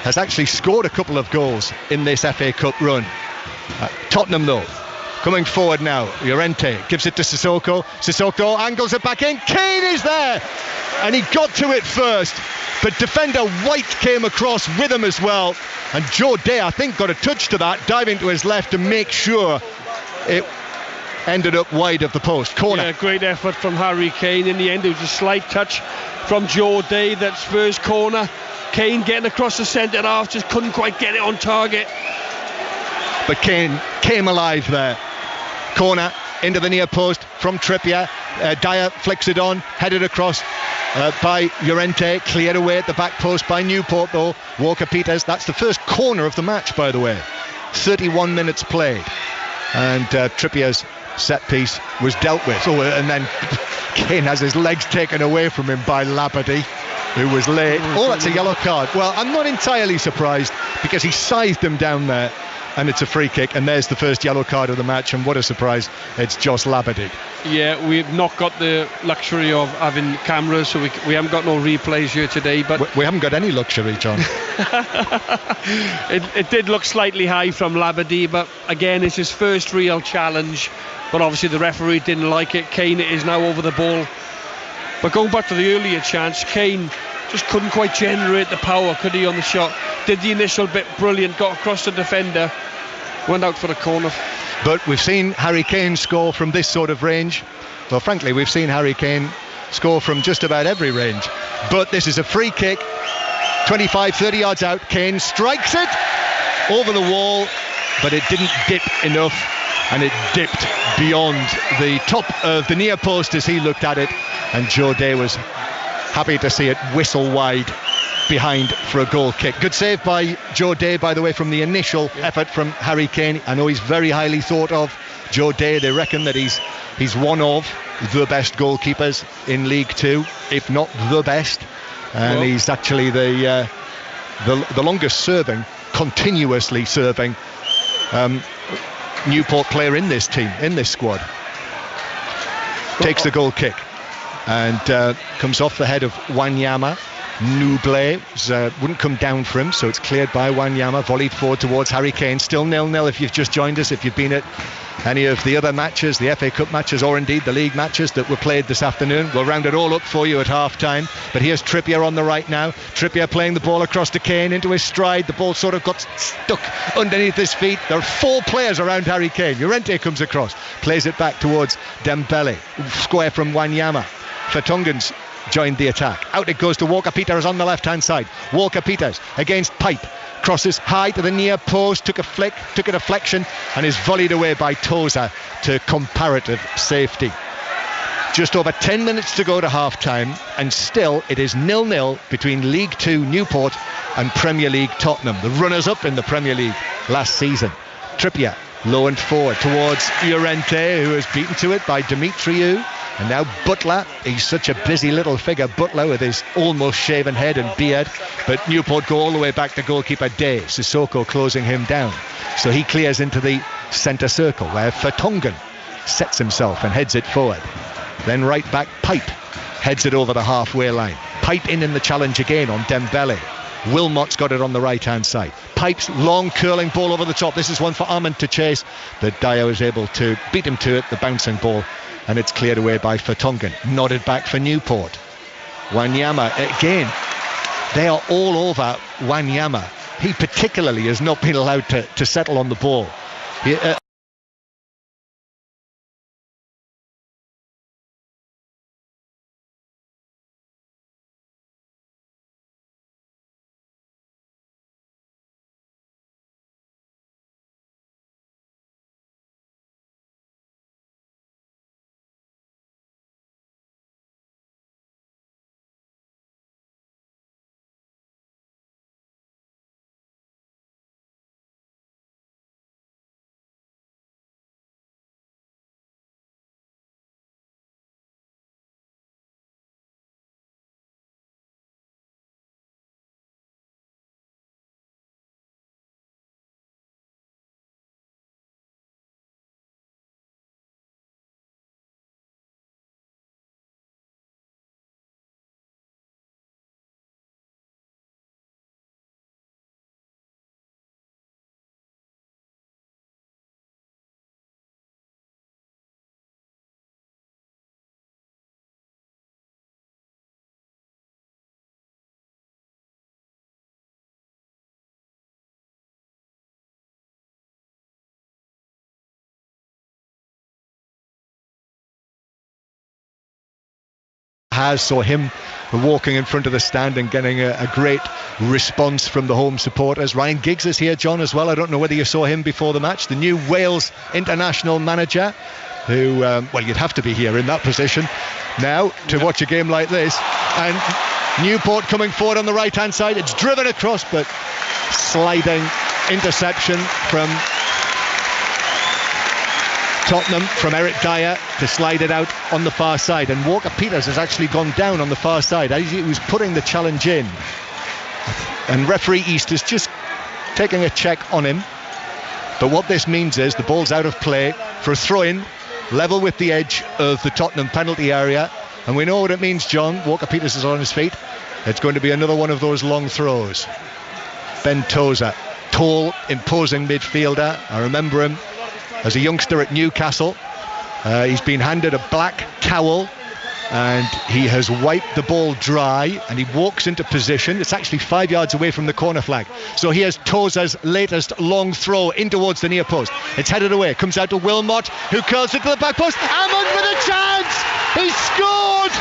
Has actually scored a couple of goals in this FA Cup run. Tottenham, though, coming forward now. Llorente gives it to Sissoko. Sissoko angles it back in. Kane is there! And he got to it first. But defender White came across with him as well. And Joe Day, I think, got a touch to that, diving to his left to make sure it ended up wide of the post. Corner. Yeah, great effort from Harry Kane. In the end, it was a slight touch from Joe Day. That Spurs corner. Kane getting across the centre half, just couldn't quite get it on target. But Kane came alive there. Corner into the near post from Trippier. Dyer flicks it on, headed across by Llorente, cleared away at the back post by Newport though. Walker-Peters, that's the first corner of the match, by the way. 31 minutes played, and Trippier's set piece was dealt with. And then Kane has his legs taken away from him by Labadie, who was late. Oh, that's a yellow card. Well, I'm not entirely surprised, because he sized him down there, and it's a free kick, and there's the first yellow card of the match, and what a surprise, it's Josh Labadie. Yeah, we've not got the luxury of having cameras, so we haven't got no replays here today, but we haven't got any luxury, John. it did look slightly high from Labadie, but again, it's his first real challenge, but obviously the referee didn't like it. Kane is now over the ball, but going back to the earlier chance, Kane just couldn't quite generate the power, could he, on the shot? Did the initial bit brilliant, got across the defender, went out for the corner. But we've seen Harry Kane score from this sort of range. Well, frankly, we've seen Harry Kane score from just about every range. But this is a free kick, 25, 30 yards out. Kane strikes it over the wall, but it didn't dip enough, and it dipped beyond the top of the near post as he looked at it, and Joe Day was happy to see it whistle wide behind for a goal kick. Good save by Joe Day, by the way, from the initial effort from Harry Kane. I know he's very highly thought of, Joe Day. They reckon that he's one of the best goalkeepers in League Two, if not the best, and he's actually the longest serving, continuously serving Newport player in this team, in this squad. Takes the goal kick and comes off the head of Wanyama. Nouble wouldn't come down for him, so it's cleared by Wanyama, volleyed forward towards Harry Kane. Still 0-0 if you've just joined us, if you've been at any of the other matches, the FA Cup matches, or indeed the league matches that were played this afternoon. We'll round it all up for you at half time, but here's Trippier on the right now. Trippier playing the ball across to Kane, into his stride. The ball sort of got stuck underneath his feet. There are four players around Harry Kane. Llorente comes across, plays it back towards Dembele. Square from Wanyama. Vertonghen's joined the attack. Out it goes to Walker-Peters on the left hand side. Walker-Peters against Pipe, crosses high to the near post, took a flick, took a deflection, and is volleyed away by Toza to comparative safety. Just over 10 minutes to go to half time, and still it is 0-0 between League Two Newport and Premier League Tottenham, the runners up in the Premier League last season. Trippier low and forward towards Llorente, who is beaten to it by Demetriou. And now Butler, he's such a busy little figure, Butler, with his almost shaven head and beard. But Newport go all the way back to goalkeeper Day. Sissoko closing him down. So he clears into the centre circle, where Vertonghen sets himself and heads it forward. Then right back, Pipe heads it over the halfway line. Pipe in the challenge again on Dembele. Wilmot's got it on the right hand side. Pipe's long curling ball over the top. This is one for Armand to chase, but Dyer was able to beat him to it, the bouncing ball, and it's cleared away by Vertonghen. Nodded back for Newport. Wanyama again, they are all over Wanyama. He particularly has not been allowed to settle on the ball. has. Saw him walking in front of the stand and getting a great response from the home supporters. Ryan Giggs is here, John, as well. I don't know whether you saw him before the match, the new Wales international manager, who, well, you'd have to be here in that position now to watch a game like this. And Newport coming forward on the right hand side. It's driven across, but sliding interception from Tottenham, from Eric Dyer, to slide it out on the far side. And Walker Peters has actually gone down on the far side as he was putting the challenge in, and referee East is just taking a check on him. But what this means is the ball's out of play for a throw-in, level with the edge of the Tottenham penalty area. And we know what it means, John. Walker Peters is on his feet. It's going to be another one of those long throws. Ben Tozer, tall, imposing midfielder. I remember him as a youngster at Newcastle. He's been handed a black towel and he has wiped the ball dry, and he walks into position. It's actually 5 yards away from the corner flag. So here's Tozer's latest long throw in towards the near post. It's headed away, comes out to Wilmot, who curls it to the back post. Hammond with a chance! He scored!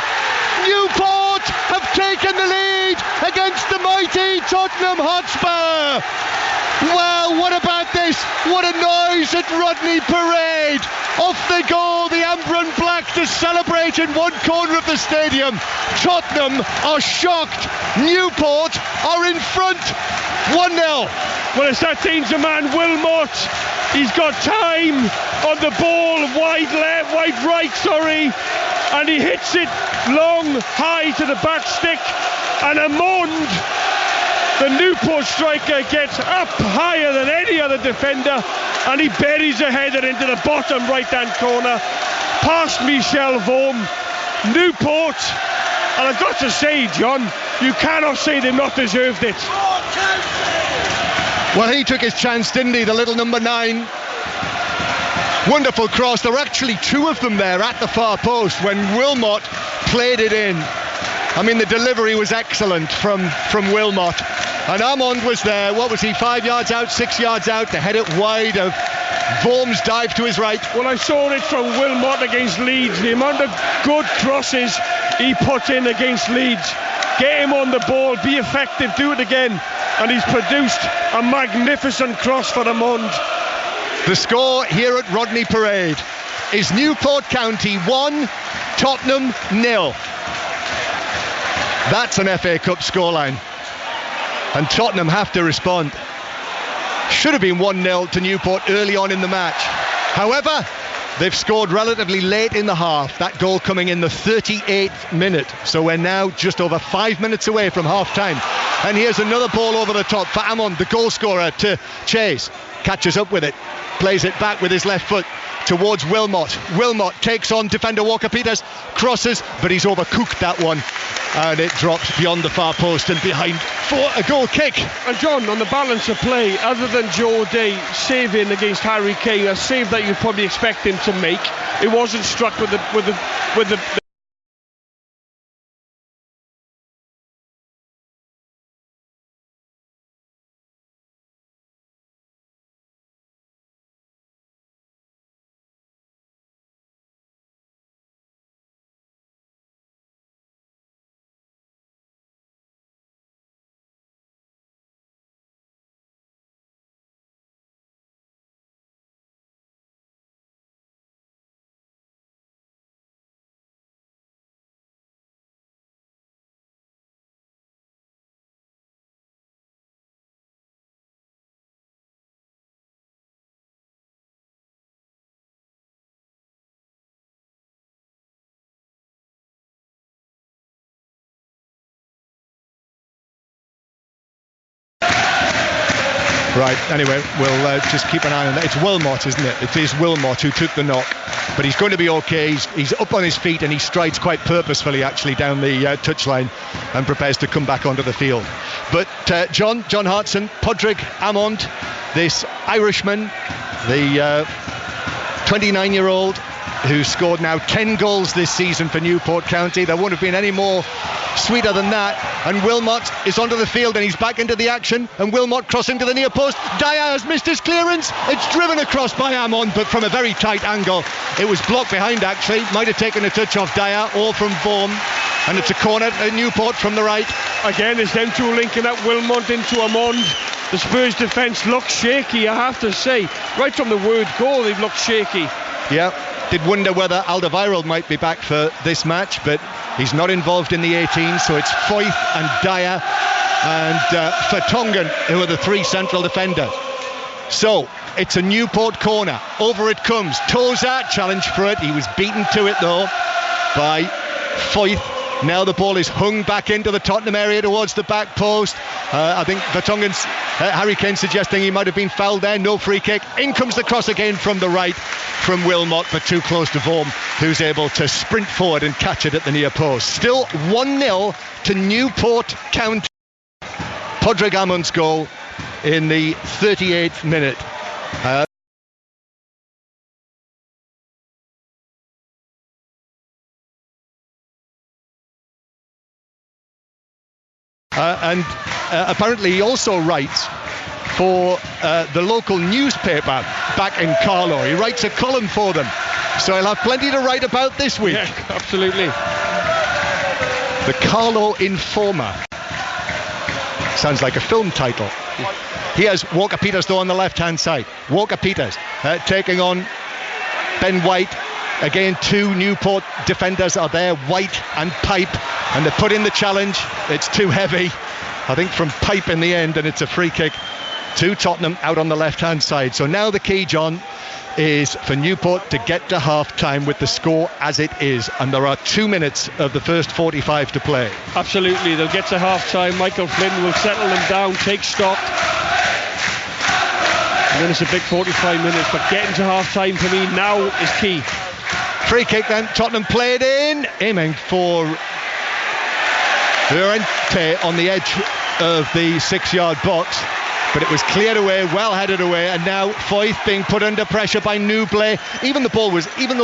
Newport have taken the lead against the mighty Tottenham Hotspur. Well, what about this? What a noise at Rodney Parade. Off they go, the amber and black, to celebrate in one corner of the stadium. Tottenham are shocked. Newport are in front 1-0. Well, it's that danger man, Wilmot. He's got time on the ball, wide right, and he hits it long, high to the back stick, and Amond, the Newport striker, gets up higher than any other defender, and he buries a header into the bottom right-hand corner, past Michel Vorm. Newport, and I've got to say, John, you cannot say they've not deserved it. Well, he took his chance, didn't he, the little number 9. Wonderful cross. There were actually two of them there at the far post when Wilmot played it in. I mean, the delivery was excellent from Wilmot. And Amond was there. What was he, 5 yards out, 6 yards out to head it wide of Vorm's dive to his right. Well, I saw it from Wilmot against Leeds. The amount of good crosses he put in against Leeds. Get him on the ball, be effective, do it again. And he's produced a magnificent cross for Amond. The score here at Rodney Parade is Newport County 1, Tottenham 0. That's an FA Cup scoreline. And Tottenham have to respond. Should have been 1-0 to Newport early on in the match. However, they've scored relatively late in the half, that goal coming in the 38th minute. So we're now just over 5 minutes away from half-time. And here's another ball over the top for Amon, the goal scorer, to chase. Catches up with it, plays it back with his left foot towards Wilmot. Wilmot takes on defender Walker Peters, crosses, but he's overcooked that one. And it drops beyond the far post and behind for a goal kick. And John, on the balance of play, other than Joe Day saving against Harry Kane, a save that you'd probably expect him to make, it wasn't struck with the Right, anyway, we'll just keep an eye on that. It's Wilmot, isn't it? It is Wilmot who took the knock, but he's going to be okay. He's up on his feet and he strides quite purposefully actually down the touchline and prepares to come back onto the field. But John Hartson, Podrick Amond, this Irishman, the 29-year-old who scored now 10 goals this season for Newport County. There won't have been any more sweeter than that. And Wilmot is onto the field and he's back into the action, and Wilmot crossing to the near post. Dyer has missed his clearance. It's driven across by Amon, but from a very tight angle. It was blocked behind actually. Might have taken a touch off Dyer or from Vorm. And it's a corner at Newport from the right. Again, it's them two linking up, Wilmot into Amond. The Spurs defence looks shaky, I have to say. Right from the word go, they've looked shaky. Yeah, did wonder whether Alderweireld might be back for this match, but he's not involved in the 18, so it's Foyth and Dyer and Vertonghen who are the three central defenders. So it's a Newport corner. Over it comes. Toza challenged for it. He was beaten to it though by Foyth. Now the ball is hung back into the Tottenham area towards the back post. I think Vertonghen's Harry Kane suggesting he might have been fouled there. No free kick. In comes the cross again from the right from Wilmot, but too close to Vorm, who's able to sprint forward and catch it at the near post. Still 1-0 to Newport County. Padraig Amund's goal in the 38th minute. And apparently he also writes for the local newspaper back in Carlow. He writes a column for them, so he'll have plenty to write about this week. Yeah, absolutely. The Carlow Informer. Sounds like a film title. Here's Walker Peters though on the left hand side. Walker Peters taking on Ben White. Again, two Newport defenders are there, White and Pipe, and they put in the challenge. It's too heavy, I think, from Pipe in the end, and it's a free kick to Tottenham out on the left-hand side. So now the key, John, is for Newport to get to half-time with the score as it is, and there are 2 minutes of the first 45 to play. Absolutely, they'll get to half-time. Michael Flynn will settle them down, take stock. And then it's a big 45 minutes, but getting to half-time for me now is key. Free kick then, Tottenham played in, aiming for Llorente on the edge of the 6-yard box, but it was cleared away, well headed away, and now Foyth being put under pressure by Newblay. Even though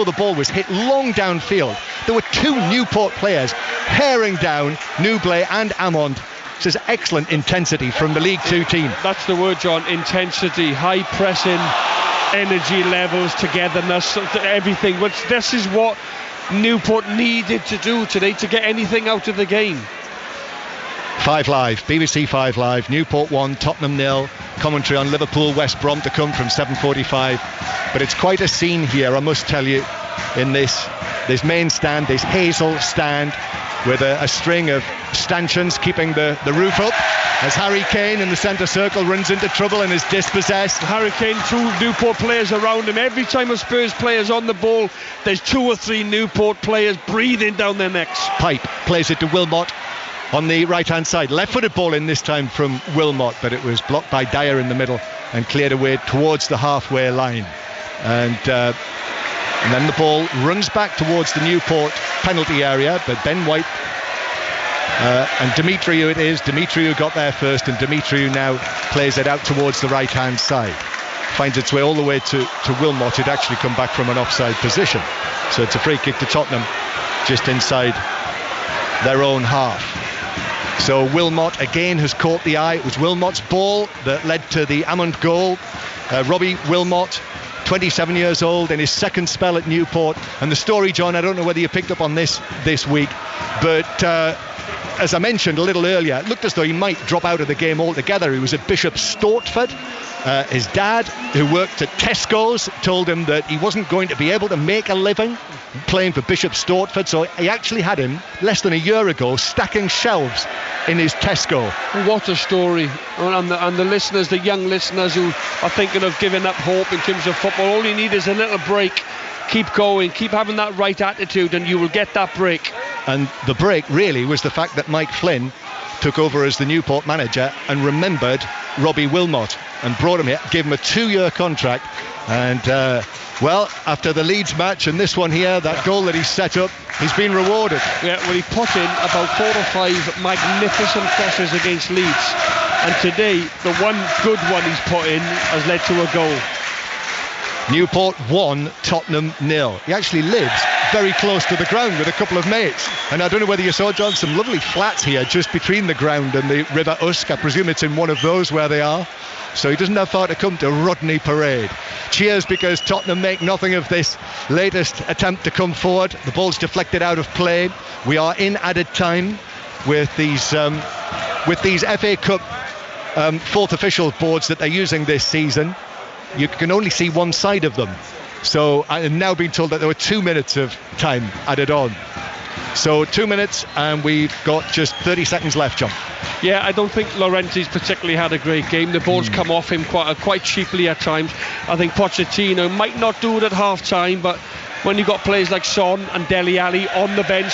the ball was hit long downfield, there were two Newport players herring down Newblay and Amond. This is excellent intensity from the League Two team. That's the word, John, intensity, high pressing, energy levels, togetherness, everything. But this is what Newport needed to do today to get anything out of the game. 5 Live, BBC 5 Live, Newport 1, Tottenham 0. Commentary on Liverpool West Brom to come from 7:45. But it's quite a scene here, I must tell you, in this main stand, this hazel stand, with a string of stanchions keeping the roof up, as Harry Kane in the centre circle runs into trouble and is dispossessed. Harry Kane, two Newport players around him. Every time a Spurs player's on the ball, there's 2 or 3 Newport players breathing down their necks. Pipe plays it to Wilmot on the right hand side. Left-footed ball in this time from Wilmot, but it was blocked by Dyer in the middle and cleared away towards the halfway line. And then the ball runs back towards the Newport penalty area, but Ben White and Dimitriou it is. Dimitriou got there first, and Dimitriou now plays it out towards the right hand side. Finds its way all the way to Wilmot. It actually come back from an offside position. So it's a free kick to Tottenham just inside their own half. So Wilmot again has caught the eye. It was Wilmot's ball that led to the Amund goal. Robbie Wilmot, 27 years old, in his second spell at Newport. And the story, John, I don't know whether you picked up on this week, but as I mentioned a little earlier, it looked as though he might drop out of the game altogether. He was at Bishop Stortford. His dad, who worked at Tesco's, told him that he wasn't going to be able to make a living playing for Bishop Stortford, so he actually had him less than a year ago stacking shelves in his Tesco. What a story. And the listeners, the young listeners who are thinking of giving up hope in terms of football, all you need is a little break. Keep going, keep having that right attitude, and you will get that break. And the break really was the fact that Mike Flynn took over as the Newport manager and remembered Robbie Wilmot and brought him here, gave him a 2-year contract. And well, after the Leeds match and this one here, that goal that he set up, he's been rewarded. Yeah, well, he put in about 4 or 5 magnificent crosses against Leeds, and today the one good one he's put in has led to a goal. Newport 1, Tottenham 0. He actually lives very close to the ground with a couple of mates. And I don't know whether you saw, John, some lovely flats here just between the ground and the River Usk. I presume it's in one of those where they are. So he doesn't have far to come to Rodney Parade. Cheers, because Tottenham make nothing of this latest attempt to come forward. The ball's deflected out of play. We are in added time with these FA Cup fourth official boards that they're using this season. You can only see one side of them. So I'm now being told that there were 2 minutes of time added on. So 2 minutes, and we've got just 30 seconds left, John. Yeah, I don't think Laurenti's particularly had a great game. The ball's come off him quite cheaply at times. I think Pochettino might not do it at half-time, but when you've got players like Son and Dele Alli on the bench,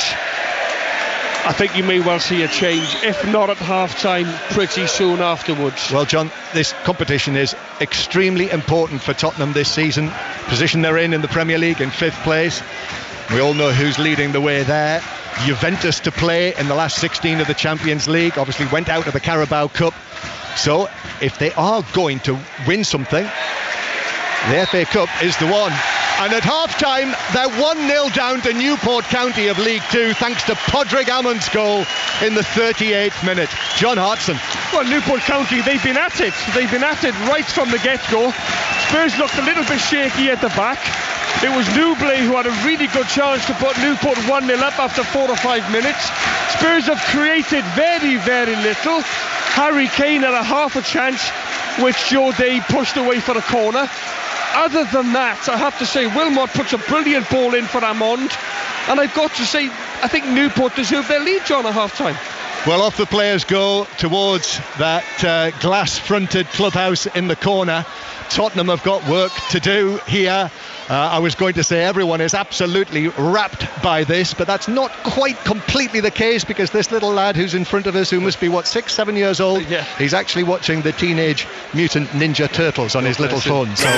I think you may well see a change, if not at half-time, pretty soon afterwards. Well, John, this competition is extremely important for Tottenham this season. Position they're in the Premier League in 5th place. We all know who's leading the way there. Juventus to play in the last 16 of the Champions League, obviously went out of the Carabao Cup. So if they are going to win something, the FA Cup is the one. And at half-time, they're 1-0 down to Newport County of League Two, thanks to Podrick Hammond's goal in the 38th minute. John Hartson. Well, Newport County, they've been at it. They've been at it right from the get-go. Spurs looked a little bit shaky at the back. It was Newbley who had a really good chance to put Newport 1-0 up after 4 or 5 minutes. Spurs have created very, very little. Harry Kane had a half a chance, which Joe Day pushed away for a corner. Other than that, I have to say, Wilmot puts a brilliant ball in for Amond. And I've got to say, I think Newport deserve their lead, John, at half-time. Well, off the players go towards that glass-fronted clubhouse in the corner. Tottenham have got work to do here. I was going to say everyone is absolutely rapt by this, but that's not quite completely the case, because this little lad who's in front of us, who must be 6-7 years old, he's actually watching the Teenage Mutant Ninja Turtles on his little phone. So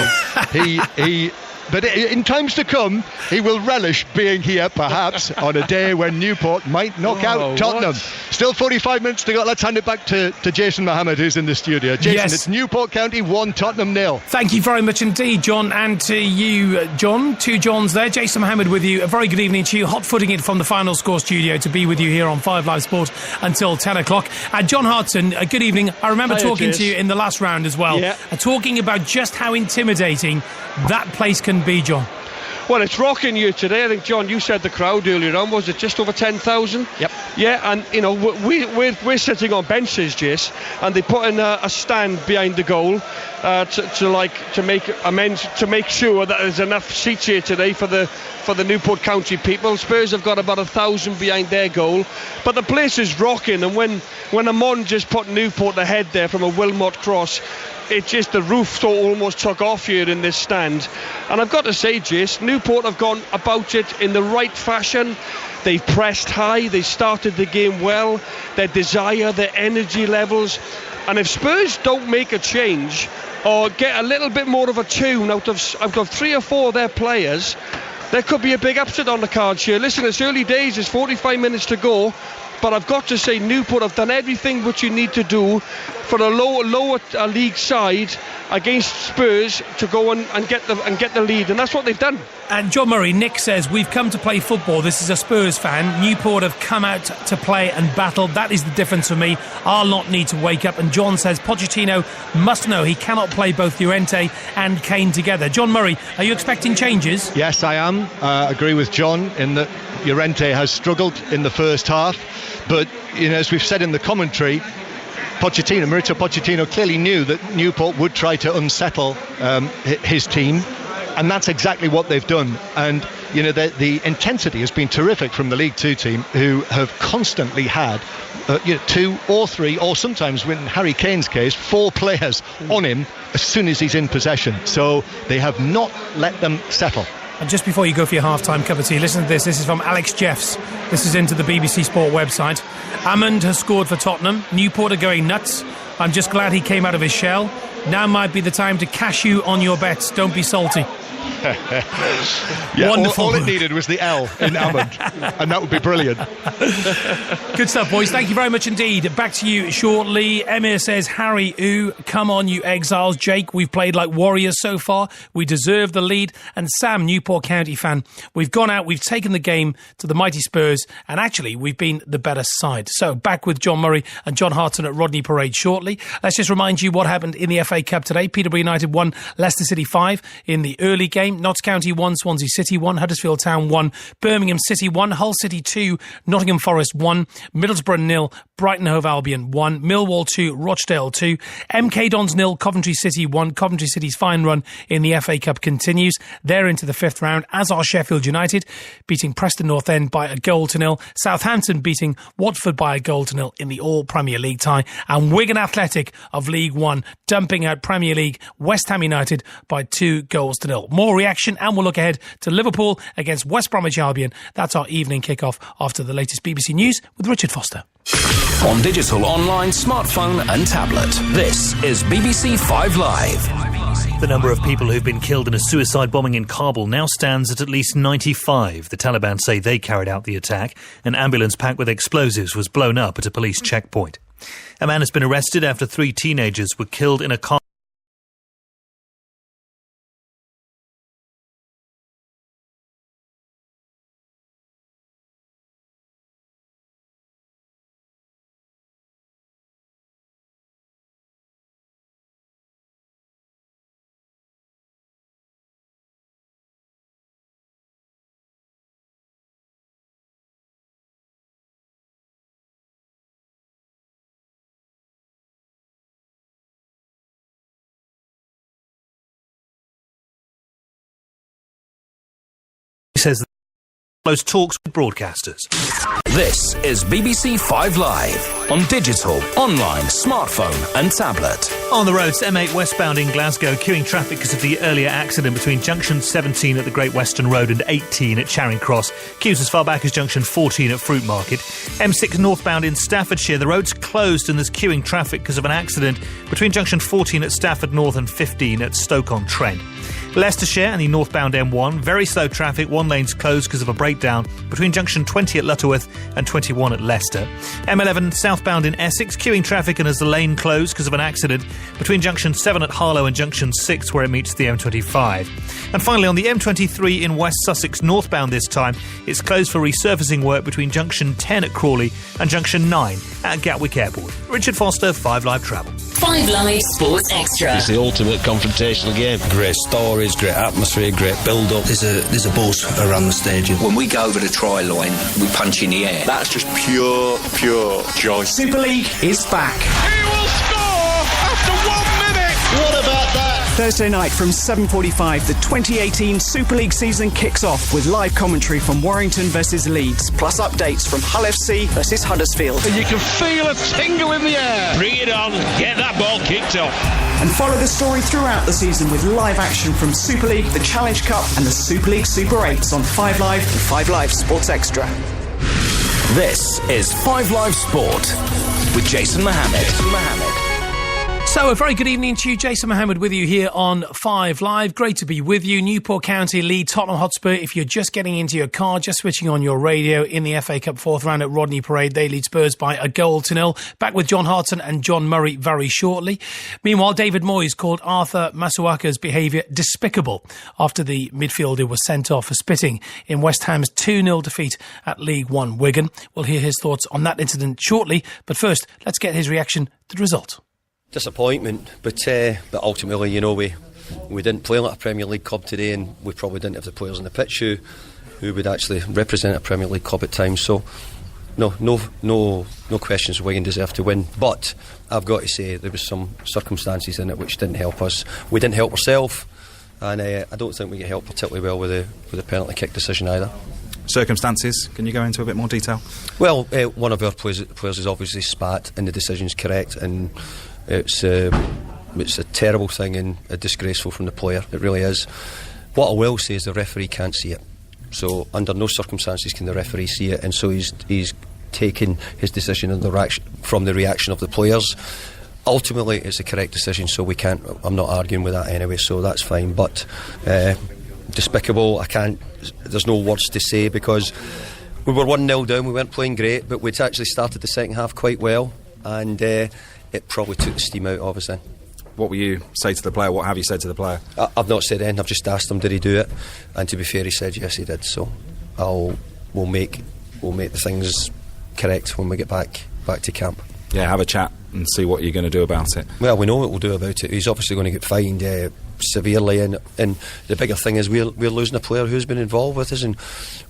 but in times to come, he will relish being here, perhaps, on a day when Newport might knock out Tottenham. Still 45 minutes to go. Let's hand it back to Jason Mohammed, who's in the studio. Jason, It's Newport County 1, Tottenham 0. Thank you very much indeed, John, and to you, John. 2 Johns there. Jason Mohammed with you. A very good evening to you. Hot-footing it from the Final Score studio to be with you here on 5 Live Sport until 10 o'clock. John Hartson, good evening. I remember talking to you in the last round as well, talking about just how intimidating that place can be, John. Well, it's rocking you today. I think, John, you said the crowd earlier on, was it just over 10,000? Yep. Yeah, and you know, we're sitting on benches, Jace, and they put in a stand behind the goal to make amends, to make sure that there's enough seats here today for the Newport County people. Spurs have got about 1,000 behind their goal, but the place is rocking. And when Amon just put Newport ahead there from a Wilmot cross, it just, the roof almost took off here in this stand. And I've got to say, Jace, Newport have gone about it in the right fashion. They've pressed high, they started the game well, their desire, their energy levels. And if Spurs don't make a change or get a little bit more of a tune out of 3 or 4 of their players, there could be a big upset on the cards here. Listen, it's early days, there's 45 minutes to go. But I've got to say, Newport have done everything which you need to do for a lower league side against Spurs to go and get the lead, and that's what they've done. And John Murray, Nick says, we've come to play football. This is a Spurs fan. Newport have come out to play and battle. That is the difference for me. I'll not need to wake up. And John says, Pochettino must know he cannot play both Llorente and Kane together. John Murray, are you expecting changes? Yes, I am. I agree with John in that Llorente has struggled in the first half. But, you know, as we've said in the commentary, Mauricio Pochettino clearly knew that Newport would try to unsettle his team, and that's exactly what they've done. And, you know, the intensity has been terrific from the League Two team, who have constantly had 2 or 3, or sometimes, in Harry Kane's case, 4 players on him as soon as he's in possession. So they have not let them settle. And just before you go for your half-time cup of tea, listen to this. This is from Alex Jeffs. This is into the BBC Sport website. Amond has scored for Tottenham. Newport are going nuts. I'm just glad he came out of his shell. Now might be the time to cash you on your bets. Don't be salty. Yeah, Wonderful. All it needed was the L in Hammond, and that would be brilliant. Good stuff, boys. Thank you very much indeed. Back to you shortly. Emir says, Harry, ooh, come on, you exiles. Jake, we've played like warriors so far. We deserve the lead. And Sam, Newport County fan, we've gone out, we've taken the game to the mighty Spurs, and actually we've been the better side. So back with John Murray and John Hartson at Rodney Parade shortly. Let's just remind you what happened in the FA Cup today. Peterborough United 1, Leicester City 5 in the early game. Notts County 1, Swansea City 1, Huddersfield Town 1, Birmingham City 1, Hull City 2, Nottingham Forest 1, Middlesbrough 0, Brighton Hove Albion 1, Millwall 2, Rochdale 2, MK Dons 0, Coventry City 1. Coventry City's fine run in the FA Cup continues. They're into the fifth round, as are Sheffield United, beating Preston North End by a 0-0. Southampton beating Watford by a 0-0 in the All-Premier League tie. And Wigan Athletic of League One dumping out Premier League West Ham United by 2-0. More reaction, and we'll look ahead to Liverpool against West Bromwich Albion. That's our evening kickoff after the latest BBC News with Richard Foster. On digital, online, smartphone and tablet. This is BBC 5 Live. The number of people who've been killed in a suicide bombing in Kabul now stands at least 95. The Taliban say they carried out the attack. An ambulance packed with explosives was blown up at a police checkpoint. A man has been arrested after 3 teenagers were killed in a car. Says those talks with broadcasters. This is BBC 5 Live. On digital, online, smartphone and tablet. On the roads, M8 westbound in Glasgow, queuing traffic because of the earlier accident between junction 17 at the Great Western Road and 18 at Charing Cross. Queues as far back as junction 14 at Fruit Market. M6 northbound in Staffordshire, the road's closed and there's queuing traffic because of an accident between junction 14 at Stafford North and 15 at Stoke-on-Trent. Leicestershire and the northbound M1, very slow traffic, one lane's closed because of a breakdown between junction 20 at Lutterworth and 21 at Leicester. M11 southbound in Essex, queuing traffic and has the lane closed because of an accident between junction 7 at Harlow and junction 6 where it meets the M25. And finally on the M23 in West Sussex, northbound this time, it's closed for resurfacing work between junction 10 at Crawley and junction 9 at Gatwick Airport. Richard Foster, 5 Live Travel. 5 Live Sports Extra. It's the ultimate confrontational game. Great stories, great atmosphere, great build-up. There's a buzz around the stadium. When we go over the try line, we punch in the air. That's just pure joy. Super League is back. He will score after 1 minute. What about that? Thursday night from 7:45, the 2018 Super League season kicks off with live commentary from Warrington versus Leeds, plus updates from Hull FC versus Huddersfield. And you can feel a tingle in the air. Bring it on, get that ball kicked off. And follow the story throughout the season with live action from Super League, the Challenge Cup and the Super League Super 8s on 5 Live and 5 Live Sports Extra. This is 5 Live Sport with Jason Mohammed. So a very good evening to you, Jason Mohammed with you here on 5 Live. Great to be with you. Newport County lead Tottenham Hotspur. If you're just getting into your car, just switching on your radio in the FA Cup 4th round at Rodney Parade, they lead Spurs by a 0-0. Back with John Hartson and John Murray very shortly. Meanwhile, David Moyes called Arthur Masuaka's behaviour despicable after the midfielder was sent off for spitting in West Ham's 2-0 defeat at League One Wigan. We'll hear his thoughts on that incident shortly, but first, let's get his reaction to the result. Disappointment, but ultimately, you know, we didn't play like a Premier League club today, and we probably didn't have the players on the pitch who would actually represent a Premier League club at times. So, no questions. Wigan deserved to win, but I've got to say there was some circumstances in it which didn't help us. We didn't help ourselves, and I don't think we get helped particularly well with the penalty kick decision either. Circumstances, can you go into a bit more detail? Well, one of our players is obviously spat, and the decision's correct, and it's a terrible thing and disgraceful from the player. It really is. What I will say is the referee can't see it, so under no circumstances can the referee see it, and so he's taken his decision from the reaction of the players. Ultimately it's the correct decision, so I'm not arguing with that anyway, so that's fine. But despicable. There's no words to say, because we were 1-0 down, we weren't playing great, but we'd actually started the second half quite well, and it probably took the steam out of us then. What will you say to the player? What have you said to the player? I've not said anything. I've just asked him, did he do it? And to be fair, he said yes, he did. So we'll make the things correct when we get back to camp. Yeah, have a chat and see what you're going to do about it. Well, we know what we'll do about it. He's obviously going to get fined severely, and the bigger thing is we're losing a player who's been involved with us, and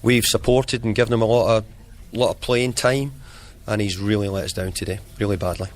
we've supported and given him a lot of playing time, and he's really let us down today, really badly.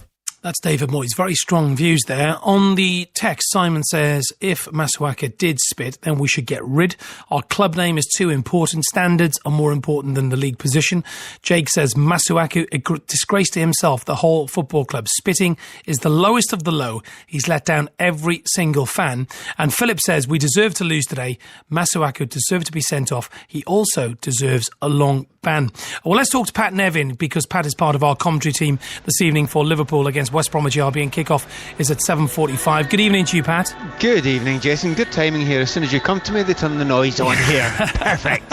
That's David Moyes. Very strong views there. On the text, Simon says, if Masuaku did spit, then we should get rid. Our club name is too important. Standards are more important than the league position. Jake says, Masuaku, a disgrace to himself, the whole football club. Spitting is the lowest of the low. He's let down every single fan. And Philip says, we deserve to lose today. Masuaku deserved to be sent off. He also deserves a long ban. Well, let's talk to Pat Nevin, because Pat is part of our commentary team this evening for Liverpool against West Bromwich Albion. Kickoff is at 7:45. Good evening to you, Pat. Good evening, Jason. Good timing here. As soon as you come to me, they turn the noise on here. Perfect.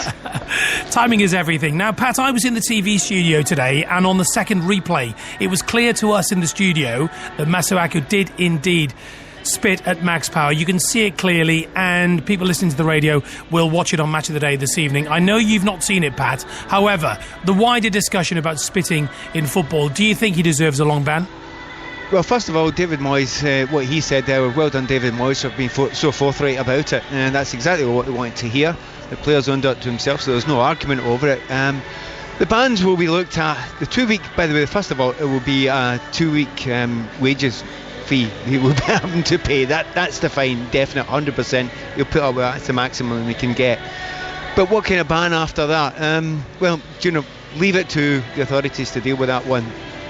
Timing is everything. Now, Pat, I was in the TV studio today, and on the second replay, it was clear to us in the studio that Masuaku did indeed spit at Max Power. You can see it clearly, and people listening to the radio will watch it on Match of the Day this evening. I know you've not seen it, Pat. However, the wider discussion about spitting in football, do you think he deserves a long ban? Well, first of all, David Moyes, what he said there, well done David Moyes for being so forthright about it, and that's exactly what we wanted to hear. The player's owned up to himself, so there's no argument over it. The bans will be looked at. The 2 week, by the way, first of all, it will be a 2 week wages fee he will be having to pay. That's the fine, definite, 100%. He'll put up with that. That's the maximum we can get. But what kind of ban after that? Well, leave it to the authorities to deal with that one.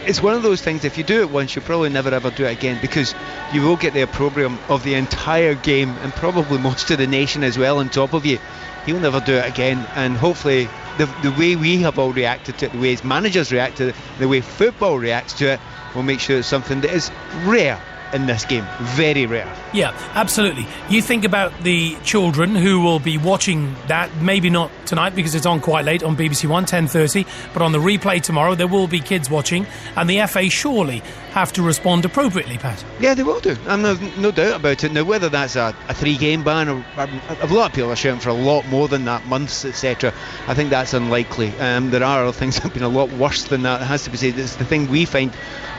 It's one of those things, if you do it once, you'll probably never ever do it again, because you will get the opprobrium of the entire game, and probably most of the nation as well on top of you. He'll never do it again, and hopefully the way we have all reacted to it, the way his managers react to it, the way football reacts to it, will make sure it's something that is rare in this game. Very rare. Yeah, absolutely. You think about the children who will be watching that, maybe not tonight because it's on quite late on BBC One, 10:30, but on the replay tomorrow there will be kids watching, and the FA surely have to respond appropriately, Pat. Yeah, they will do. I'm no doubt about it. Now, whether that's a 3-game ban, or a lot of people are shouting for a lot more than that, months, etc. I think that's unlikely. There are other things that have been a lot worse than that. It has to be said. It's the thing we find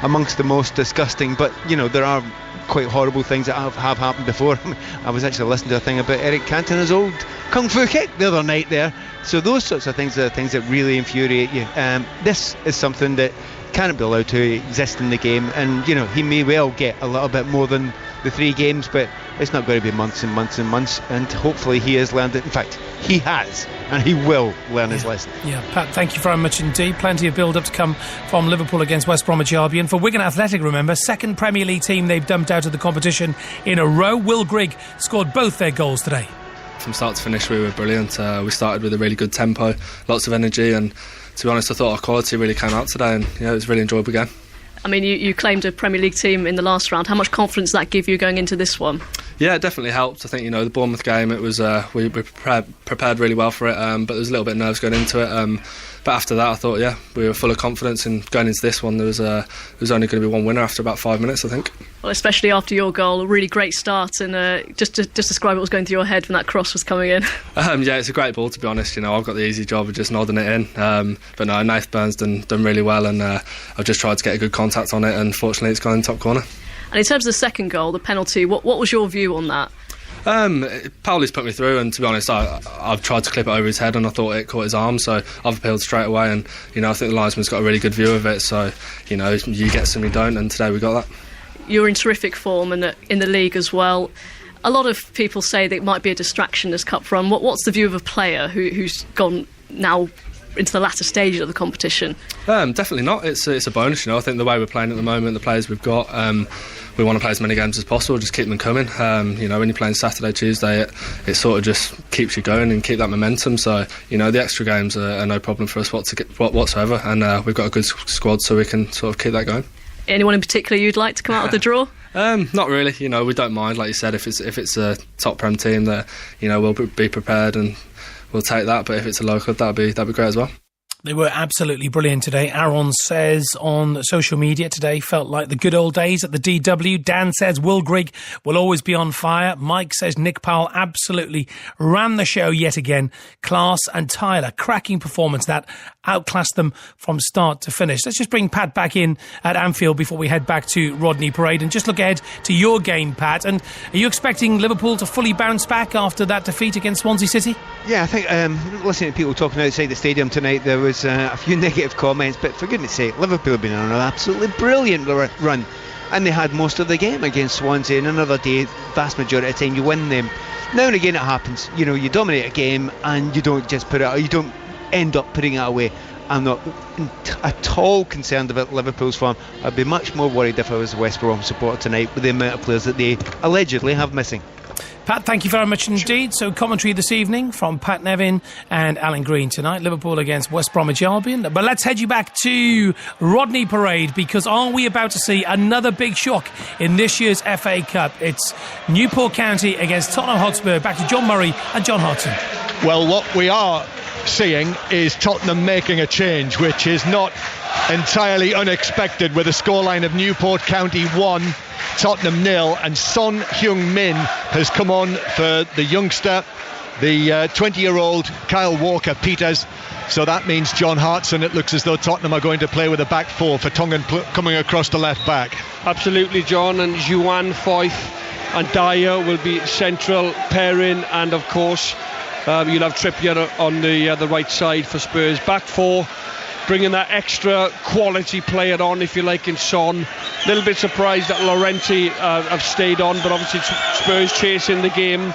amongst the most disgusting, but there are quite horrible things that have happened before. I was actually listening to a thing about Eric Cantona's old kung fu kick the other night there. So those sorts of things are things that really infuriate you. This is something that can't be allowed to exist in the game, and he may well get a little bit more than the 3 games, but it's not going to be months and months and months, and hopefully he has learned it. In fact, he has, and he will learn his lesson. Yeah, Pat, thank you very much indeed. Plenty of build-up to come from Liverpool against West Bromwich Albion. For Wigan Athletic, remember, second Premier League team they've dumped out of the competition in a row. Will Grigg scored both their goals today. From start to finish we were brilliant. We started with a really good tempo, lots of energy, and to be honest I thought our quality really came out today, and it was a really enjoyable game. I mean, you claimed a Premier League team in the last round. How much confidence does that give you going into this one? Yeah, it definitely helped. I think, the Bournemouth game, it was we prepared really well for it, but there was a little bit of nerves going into it. But after that, I thought, we were full of confidence, and going into this one, there was only going to be one winner after about 5 minutes, I think. Well, especially after your goal, a really great start, and just describe what was going through your head when that cross was coming in. Yeah, it's a great ball, to be honest. I've got the easy job of just nodding it in. But no, Nath Burns done really well, and I've just tried to get a good contact on it, and fortunately it's gone in the top corner. And in terms of the second goal, the penalty, what was your view on that? Pauli's put me through, and to be honest I've tried to clip it over his head, and I thought it caught his arm, so I've appealed straight away, and I think the linesman's got a really good view of it, so you get some, you don't, and today we got that. You're in terrific form and in the league as well. A lot of people say that it might be a distraction, this cup run. What's the view of a player who's gone now into the latter stages of the competition? Definitely not. It's a bonus. I think the way we're playing at the moment, the players we've got, we want to play as many games as possible, just keep them coming. When you're playing Saturday, Tuesday, it sort of just keeps you going and keep that momentum. So the extra games are no problem for us whatsoever, and we've got a good squad, so we can sort of keep that going. Anyone in particular you'd like to come out of the draw? Not really. We don't mind. Like you said, if it's a top Prem team, that we'll be prepared and we'll take that. But if it's a local, that'd be great as well. They were absolutely brilliant today. Aaron says on social media today, felt like the good old days at the DW. Dan says Will Grigg will always be on fire. Mike says Nick Powell absolutely ran the show yet again. Class. And Tyler, cracking performance that outclassed them from start to finish. Let's just bring Pat back in at Anfield before we head back to Rodney Parade and just look ahead to your game, Pat. And are you expecting Liverpool to fully bounce back after that defeat against Swansea City? Yeah, I think listening to people talking outside the stadium tonight, there was a few negative comments, but for goodness sake, Liverpool have been on an absolutely brilliant run, and they had most of the game against Swansea. And another day, vast majority of the time, you win them. Now and again it happens, you dominate a game and you don't just you don't end up putting it away. I'm not at all concerned about Liverpool's form. I'd be much more worried if I was a West Brom supporter tonight with the amount of players that they allegedly have missing. Pat, thank you very much indeed. So commentary this evening from Pat Nevin and Alan Green tonight. Liverpool against West Bromwich Albion. But let's head you back to Rodney Parade, because are we about to see another big shock in this year's FA Cup? It's Newport County against Tottenham Hotspur. Back to John Murray and John Hodson. Well, what we are seeing is Tottenham making a change, which is not entirely unexpected, with a scoreline of Newport County 1, Tottenham 0, and Son Heung-min has come on for the youngster, the 20-year-old Kyle Walker-Peters. So that means, John Hartson, it looks as though Tottenham are going to play with a back four for Tongan coming across the left back. Absolutely, John, and Juan Foyth and Dyer will be central pairing, and of course you'll have Trippier on the right side for Spurs. Back four, bringing that extra quality player on, if you like, in Son. A little bit surprised that Laurenti have stayed on, but obviously Spurs chasing the game.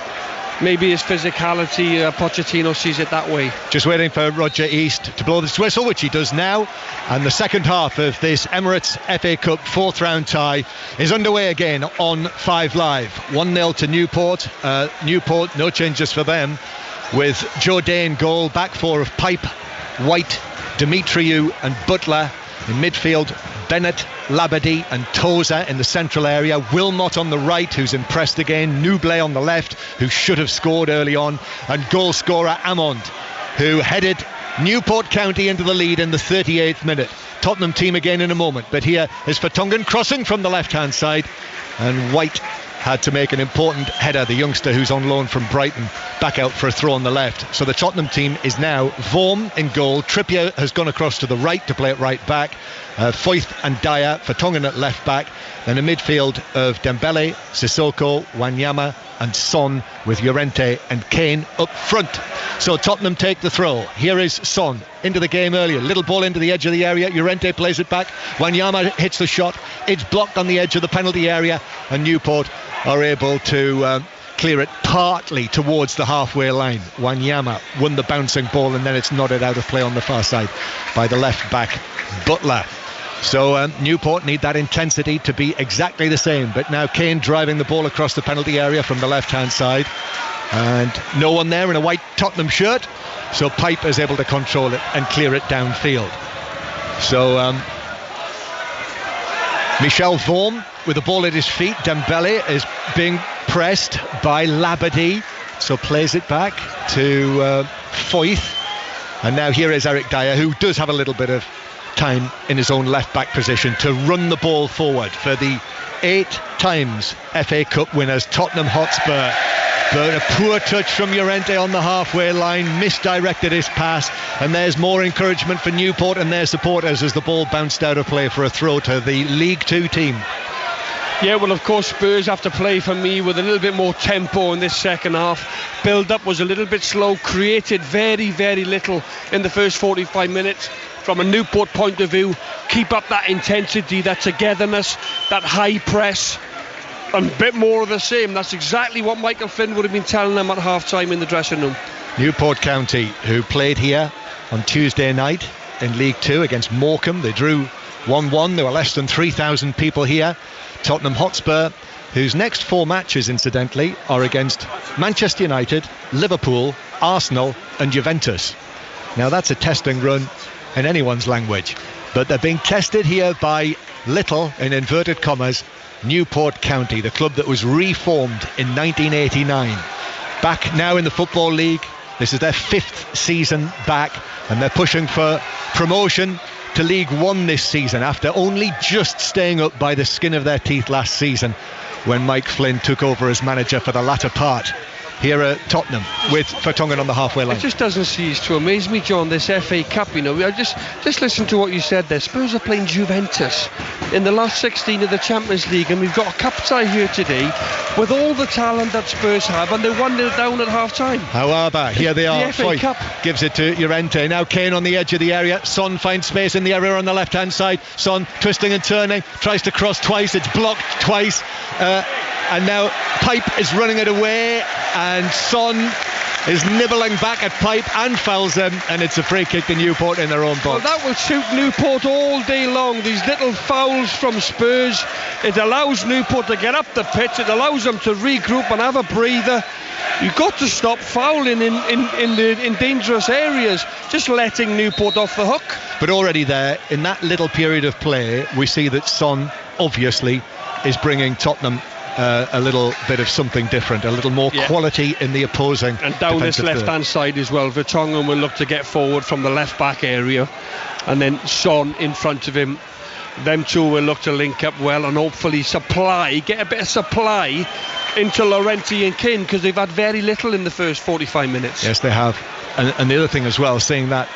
Maybe his physicality, Pochettino sees it that way. Just waiting for Roger East to blow this whistle, which he does now. And the second half of this Emirates FA Cup fourth round tie is underway again on 5 Live. 1-0 to Newport. Newport, no changes for them, with Joe Day in goal. Back four of Pipe, White, Demetriou and Butler. In midfield, Bennett, Labadie and Toza in the central area. Wilmot on the right, who's impressed again. Nublet on the left, who should have scored early on. And goal scorer Amond, who headed Newport County into the lead in the 38th minute. Tottenham team again in a moment, but here is Vertonghen crossing from the left-hand side, and White had to make an important header, the youngster who's on loan from Brighton, back out for a throw on the left. So the Tottenham team is now Vorm in goal. Trippier has gone across to the right to play it right back. Foyth and Dyer, Vertonghen at left back. Then a midfield of Dembele, Sissoko, Wanyama and Son, with Llorente and Kane up front. So Tottenham take the throw. Here is Son into the game earlier. Little ball into the edge of the area. Llorente plays it back. Wanyama hits the shot. It's blocked on the edge of the penalty area, and Newport are able to clear it partly towards the halfway line. Wanyama won the bouncing ball, and then it's nodded out of play on the far side by the left back Butler. So Newport need that intensity to be exactly the same. But now Kane driving the ball across the penalty area from the left hand side, and no one there in a white Tottenham shirt, so Pipe is able to control it and clear it downfield. So Michel Vorm with the ball at his feet. Dembele is being pressed by Labadie, so plays it back to Foyth. And now here is Eric Dyer, who does have a little bit of time in his own left back position to run the ball forward for the 8 times FA Cup winners Tottenham Hotspur. But a poor touch from Llorente on the halfway line, misdirected his pass, and there's more encouragement for Newport and their supporters as the ball bounced out of play for a throw to the League 2 team. Yeah, well, of course, Spurs have to play, for me, with a little bit more tempo in this second half. Build-up was a little bit slow, created very, very little in the first 45 minutes. From a Newport point of view, keep up that intensity, that togetherness, that high press, and a bit more of the same. That's exactly what Michael Flynn would have been telling them at half-time in the dressing room. Newport County, who played here on Tuesday night in League 2 against Morecambe. They drew 1-1. There were less than 3,000 people here. Tottenham Hotspur, whose next 4 matches, incidentally, are against Manchester United, Liverpool, Arsenal and Juventus. Now that's a testing run in anyone's language. But they're being tested here by little, in inverted commas, Newport County, the club that was reformed in 1989. Back now in the Football League. This is their 5th season back, and they're pushing for promotion to League One this season after only just staying up by the skin of their teeth last season when Mike Flynn took over as manager for the latter part here at Tottenham with Vertonghen on the halfway line. It just doesn't cease to amaze me, John, this FA Cup. You know, I just listen to what you said there. Spurs are playing Juventus in the last 16 of the Champions League, and we've got a cup tie here today with all the talent that Spurs have, and they're 1-0 down at half time. However, here they are. The FA Cup gives it to Llorente. Now Kane on the edge of the area. Son finds space in the area on the left hand side. Son twisting and turning, tries to cross twice, it's blocked twice, and now Pipe is running it away, and Son is nibbling back at Pipe and fouls him, and it's a free kick to Newport in their own box. Well, that will suit Newport all day long, these little fouls from Spurs. It allows Newport to get up the pitch, it allows them to regroup and have a breather. You've got to stop fouling in dangerous areas, just letting Newport off the hook. But already there, in that little period of play, we see that Son obviously is bringing Tottenham a little bit of something different, a little more quality in the opposing. And down this left-hand side as well, Vertonghen will look to get forward from the left-back area, and then Son in front of him. Them two will look to link up well and hopefully get a bit of supply into Llorente and Kane, because they've had very little in the first 45 minutes. Yes, they have. And the other thing as well, seeing that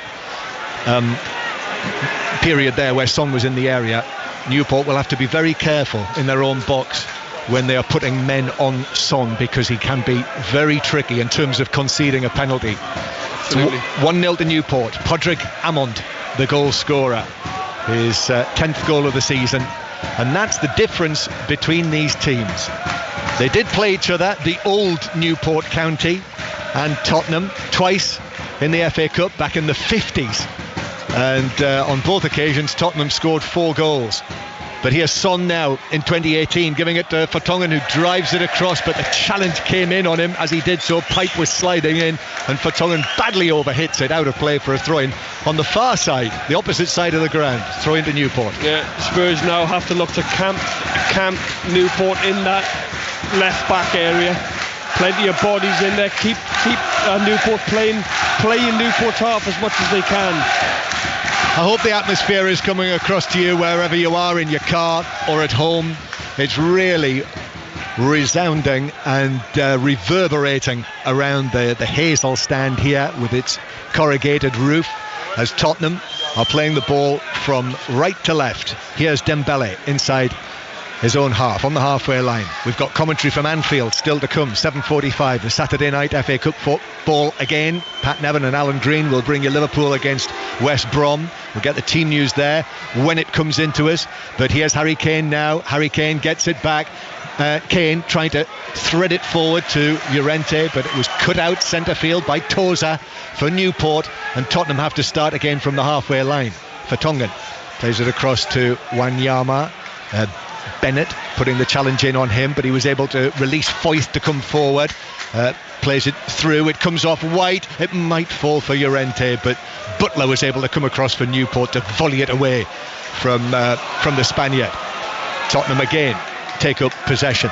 period there where Son was in the area, Newport will have to be very careful in their own box when they are putting men on Son, because he can be very tricky in terms of conceding a penalty. So 1-0 to Newport. Podrick Amond, the goal scorer, his 10th goal of the season, and that's the difference between these teams. They did play each other, the old Newport County and Tottenham, twice in the FA Cup back in the 50s, and on both occasions Tottenham scored 4 goals. But here's Son now in 2018 giving it to Vertonghen, who drives it across, but the challenge came in on him as he did so. Pipe was sliding in and Vertonghen badly overhits it, out of play for a throw-in on the far side, the opposite side of the ground. Throw into Newport. Yeah, Spurs now have to look to camp Newport in that left back area. Plenty of bodies in there. Keep Newport playing Newport's half as much as they can. I hope the atmosphere is coming across to you wherever you are, in your car or at home. It's really resounding and reverberating around the Hazel stand here with its corrugated roof, as Tottenham are playing the ball from right to left. Here's Dembele inside his own half, on the halfway line. We've got commentary from Anfield still to come, 7:45, the Saturday night FA Cup football again. Pat Nevin and Alan Green will bring you Liverpool against West Brom. We'll get the team news there when it comes into us. But here's Harry Kane now. Harry Kane gets it back. Kane trying to thread it forward to Llorente, but it was cut out centre field by Toza for Newport, and Tottenham have to start again from the halfway line. Vertonghen plays it across to Wanyama. Bennett putting the challenge in on him, but he was able to release Foyth to come forward. Plays it through, it comes off White, it might fall for Llorente, but Butler was able to come across for Newport to volley it away from the Spaniard. Tottenham again take up possession.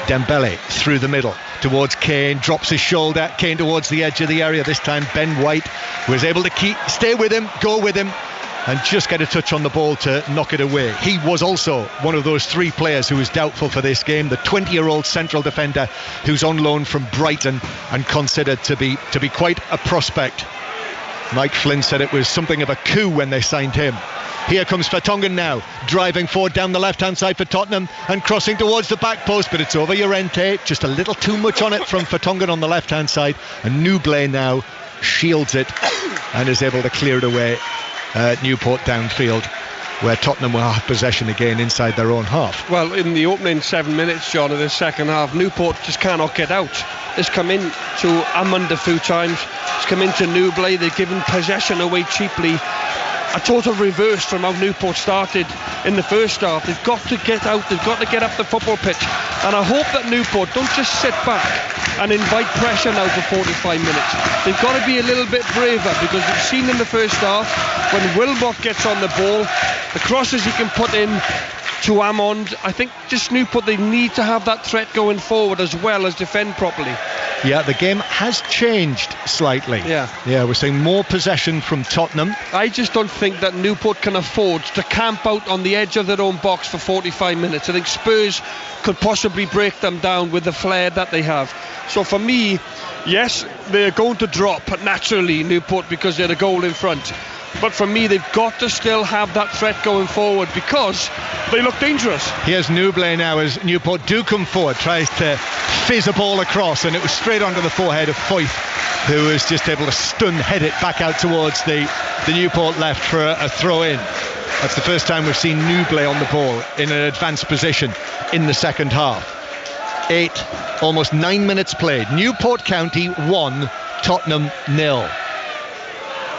Dembele through the middle towards Kane, drops his shoulder, Kane towards the edge of the area. This time Ben White was able to stay with him, go with him, and just get a touch on the ball to knock it away. He was also one of those 3 players who was doubtful for this game, the 20-year-old central defender who's on loan from Brighton and considered to be quite a prospect. Mike Flynn said it was something of a coup when they signed him. Here comes Vertonghen now, driving forward down the left-hand side for Tottenham and crossing towards the back post, but it's over Llorente. Just a little too much on it from Vertonghen on the left-hand side, and Newblay now shields it and is able to clear it away. Newport downfield, where Tottenham will have possession again inside their own half. Well, in the opening 7 minutes, John, of the second half, Newport just cannot get out. It's come in to Amund a few times, it's come into Newblay, they've given possession away cheaply. A total reverse from how Newport started in the first half. They've got to get out, they've got to get up the football pitch, and I hope that Newport don't just sit back and invite pressure now for 45 minutes. They've got to be a little bit braver, because we've seen in the first half when Wilmot gets on the ball, the crosses he can put in to Amond. I think just Newport, they need to have that threat going forward as well as defend properly. Yeah, the game has changed slightly. Yeah, we're seeing more possession from Tottenham. I just don't think that Newport can afford to camp out on the edge of their own box for 45 minutes. I think Spurs could possibly break them down with the flair that they have. So for me, yes, they're going to drop naturally, Newport, because they're a goal in front. But for me, they've got to still have that threat going forward, because they look dangerous. Here's Newblay now as Newport do come forward, tries to fizz a ball across, and it was straight onto the forehead of Foyth, who was just able to stun head it back out towards the Newport left for a throw in. That's the first time we've seen Newblay on the ball in an advanced position in the second half. almost 9 minutes played. Newport County 1, Tottenham 0.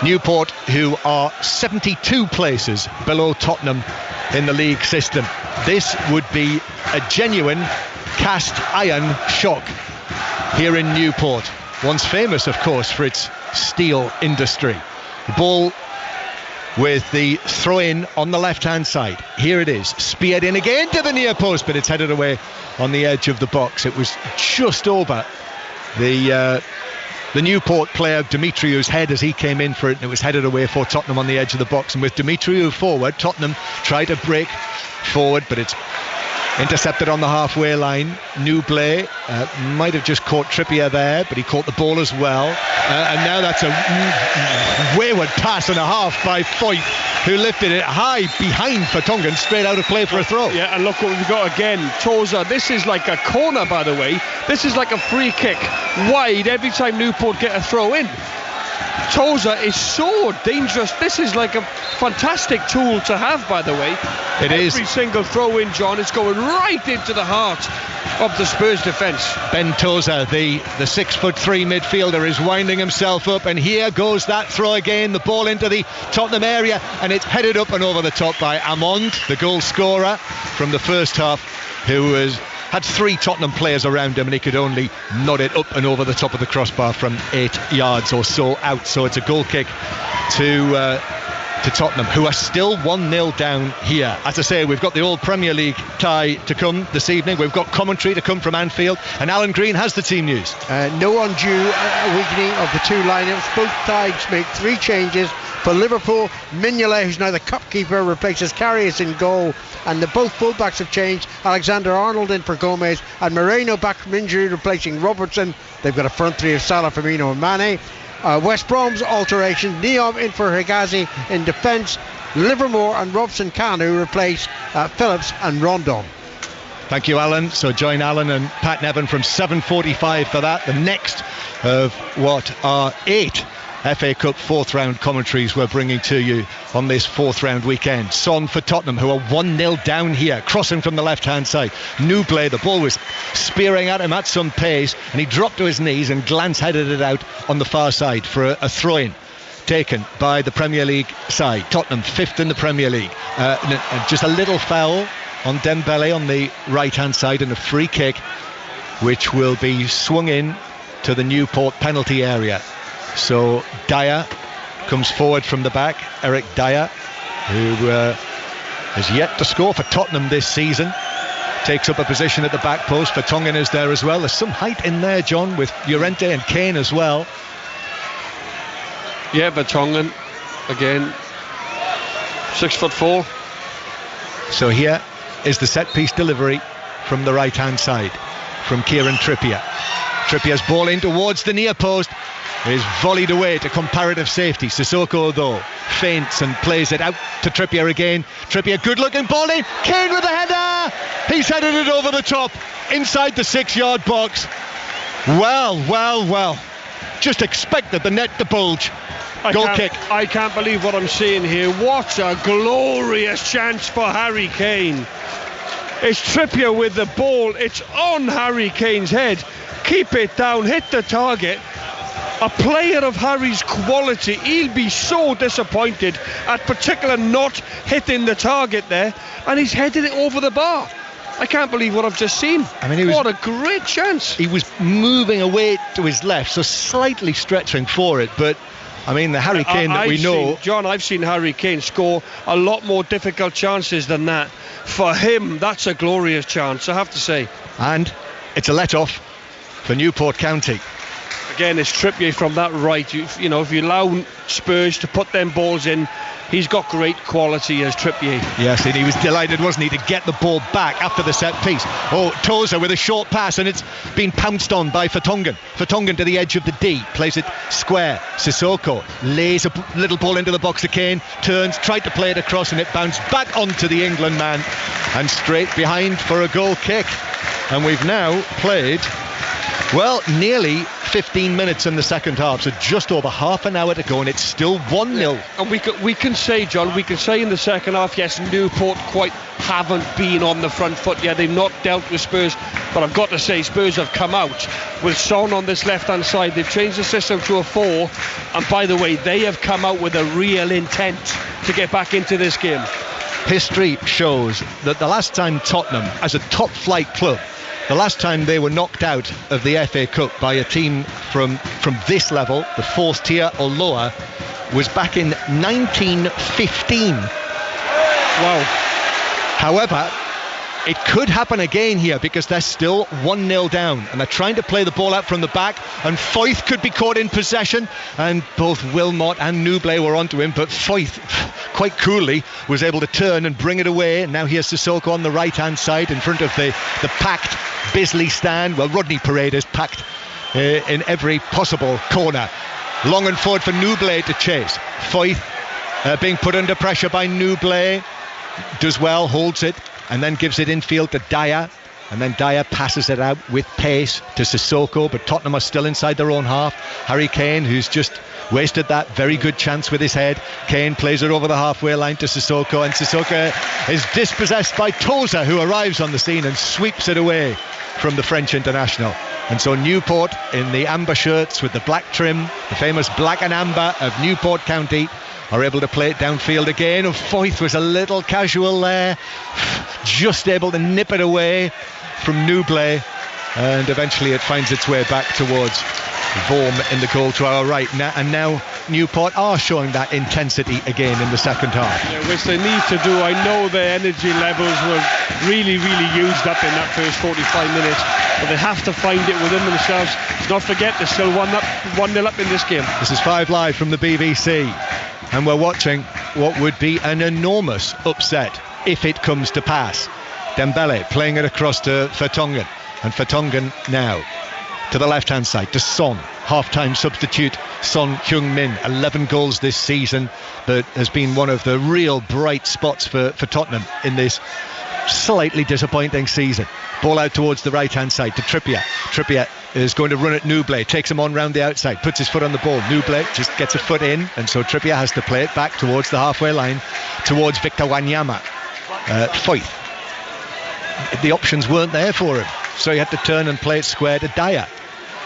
Newport, who are 72 places below Tottenham in the league system. This would be a genuine cast iron shock here in Newport, once famous of course for its steel industry. The ball with the throw in on the left hand side. Here it is, speared in again to the near post, but it's headed away on the edge of the box. It was just over the Newport player Dimitriou's head as he came in for it, and it was headed away for Tottenham on the edge of the box. And with Dimitriou forward, Tottenham tried to break forward, but it's intercepted on the halfway line. Newblay might have just caught Trippier there, but he caught the ball as well. And now that's a wayward pass and a half by Foyth, who lifted it high behind Vertonghen, straight out of play for a throw. Yeah, and look what we've got again. Toza, this is like a corner, by the way. This is like a free kick wide every time Newport get a throw in. Toza is so dangerous. This is like a fantastic tool to have, by the way. Every single throw in, John, is going right into the heart of the Spurs defence. Ben Toza, the 6'3" midfielder, is winding himself up, and here goes that throw again. The ball into the Tottenham area, and it's headed up and over the top by Amond, the goal scorer from the first half, who had 3 Tottenham players around him, and he could only nod it up and over the top of the crossbar from 8 yards or so out. So it's a goal kick to Tottenham, who are still 1-0 down here. As I say, we've got the old Premier League tie to come this evening. We've got commentary to come from Anfield, and Alan Green has the team news. No undue weakening of the two lineups. Both sides make 3 changes. For Liverpool, Mignolet, who's now the cup keeper, replaces Karius in goal, and both fullbacks have changed. Alexander-Arnold in for Gomez, and Moreno back from injury, replacing Robertson. They've got a front 3 of Salah, Firmino and Mane. West Brom's alteration, Neom in for Higazi in defence. Livermore and Robson Kanu replace Phillips and Rondon. Thank you, Alan. So join Alan and Pat Nevin from 7:45 for that. The next of what are 8 FA Cup 4th round commentaries we're bringing to you on this 4th round weekend. Son for Tottenham, who are 1-0 down here, crossing from the left hand side. Newblay, the ball was spearing at him at some pace, and he dropped to his knees and glance-headed it out on the far side for a throw-in taken by the Premier League side. Tottenham 5th in the Premier League. Just a little foul on Dembele on the right hand side, and a free kick which will be swung in to the Newport penalty area. So Dyer comes forward from the back. Eric Dyer, who has yet to score for Tottenham this season, takes up a position at the back post. Vertonghen is there as well. There's some height in there, John, with Llorente and Kane as well. Yeah, Vertonghen again, 6'4". So here is the set piece delivery from the right hand side from Kieran Trippier. Trippier's ball in towards the near post is volleyed away to comparative safety. Sissoko though feints and plays it out to Trippier again. Trippier, good looking ball in. Kane with the header. He's headed it over the top inside the 6-yard box. Well, just expected the net to bulge. Goal kick. I can't believe what I'm seeing here. What a glorious chance for Harry Kane. It's Trippier with the ball. It's on Harry Kane's head. Keep it down, hit the target. A player of Harry's quality, he'll be so disappointed at particular not hitting the target there, and he's headed it over the bar. I can't believe what I've just seen. I mean, what a great chance. He was moving away to his left, so slightly stretching for it, but I mean, the Harry Kane that we know... John, I've seen Harry Kane score a lot more difficult chances than that. For him, that's a glorious chance, I have to say. And it's a let-off for Newport County. Again, it's Trippier from that right. You know, if you allow Spurs to put them balls in, he's got great quality as Trippier. Yes, and he was delighted, wasn't he, to get the ball back after the set piece. Oh, Tozer with a short pass, and it's been pounced on by Vertonghen. Vertonghen to the edge of the D, plays it square. Sissoko lays a little ball into the box to Kane, turns, tried to play it across, and it bounced back onto the England man and straight behind for a goal kick. And we've now played, well, nearly 15 minutes in the second half, so just over half an hour to go, and it's still 1-0. And we can say, John, we can say in the second half, yes, Newport quite haven't been on the front foot yet. They've not dealt with Spurs, but I've got to say Spurs have come out with Son on this left-hand side. They've changed the system to a 4, and by the way, they have come out with a real intent to get back into this game. History shows that the last time Tottenham, as a top-flight club, the last time they were knocked out of the FA Cup by a team from this level, the 4th tier or lower, was back in 1915. Wow. However, it could happen again here because they're still 1-0 down and they're trying to play the ball out from the back, and Foyth could be caught in possession, and both Wilmot and Nublet were onto him, but Foyth quite coolly was able to turn and bring it away. And now here's Sissoko on the right hand side in front of the packed Bisley stand. Well, Rodney Parade is packed in every possible corner. Long and forward for Nublet to chase. Foyth being put under pressure by Nublet, does well, holds it, and then gives it infield to Dyer, and then Dyer passes it out with pace to Sissoko, but Tottenham are still inside their own half. Harry Kane, who's just wasted that very good chance with his head. Kane plays it over the halfway line to Sissoko, and Sissoko is dispossessed by Tozer, who arrives on the scene and sweeps it away from the French international. And so Newport, in the amber shirts with the black trim, the famous black and amber of Newport County, are able to play it downfield again. And Foyth was a little casual there, just able to nip it away from Nublet, and eventually it finds its way back towards Vorm in the goal to our right. And now Newport are showing that intensity again in the second half. Yeah, which they need to do. I know their energy levels were really used up in that first 45 minutes, but they have to find it within themselves. Let's not forget they're still 1-0 up in this game. This is 5 Live from the BBC, and we're watching what would be an enormous upset if it comes to pass. Dembele playing it across to Vertonghen, and Vertonghen now to the left-hand side to Son, half-time substitute Son Heung-min, 11 goals this season, but has been one of the real bright spots for Tottenham in this slightly disappointing season. Ball out towards the right-hand side to Trippier. Trippier is going to run at Nublet, takes him on round the outside, puts his foot on the ball. Nublet just gets a foot in, and so Trippier has to play it back towards the halfway line, towards Victor Wanyama. Foyth, the options weren't there for him, so he had to turn and play it square to Dyer.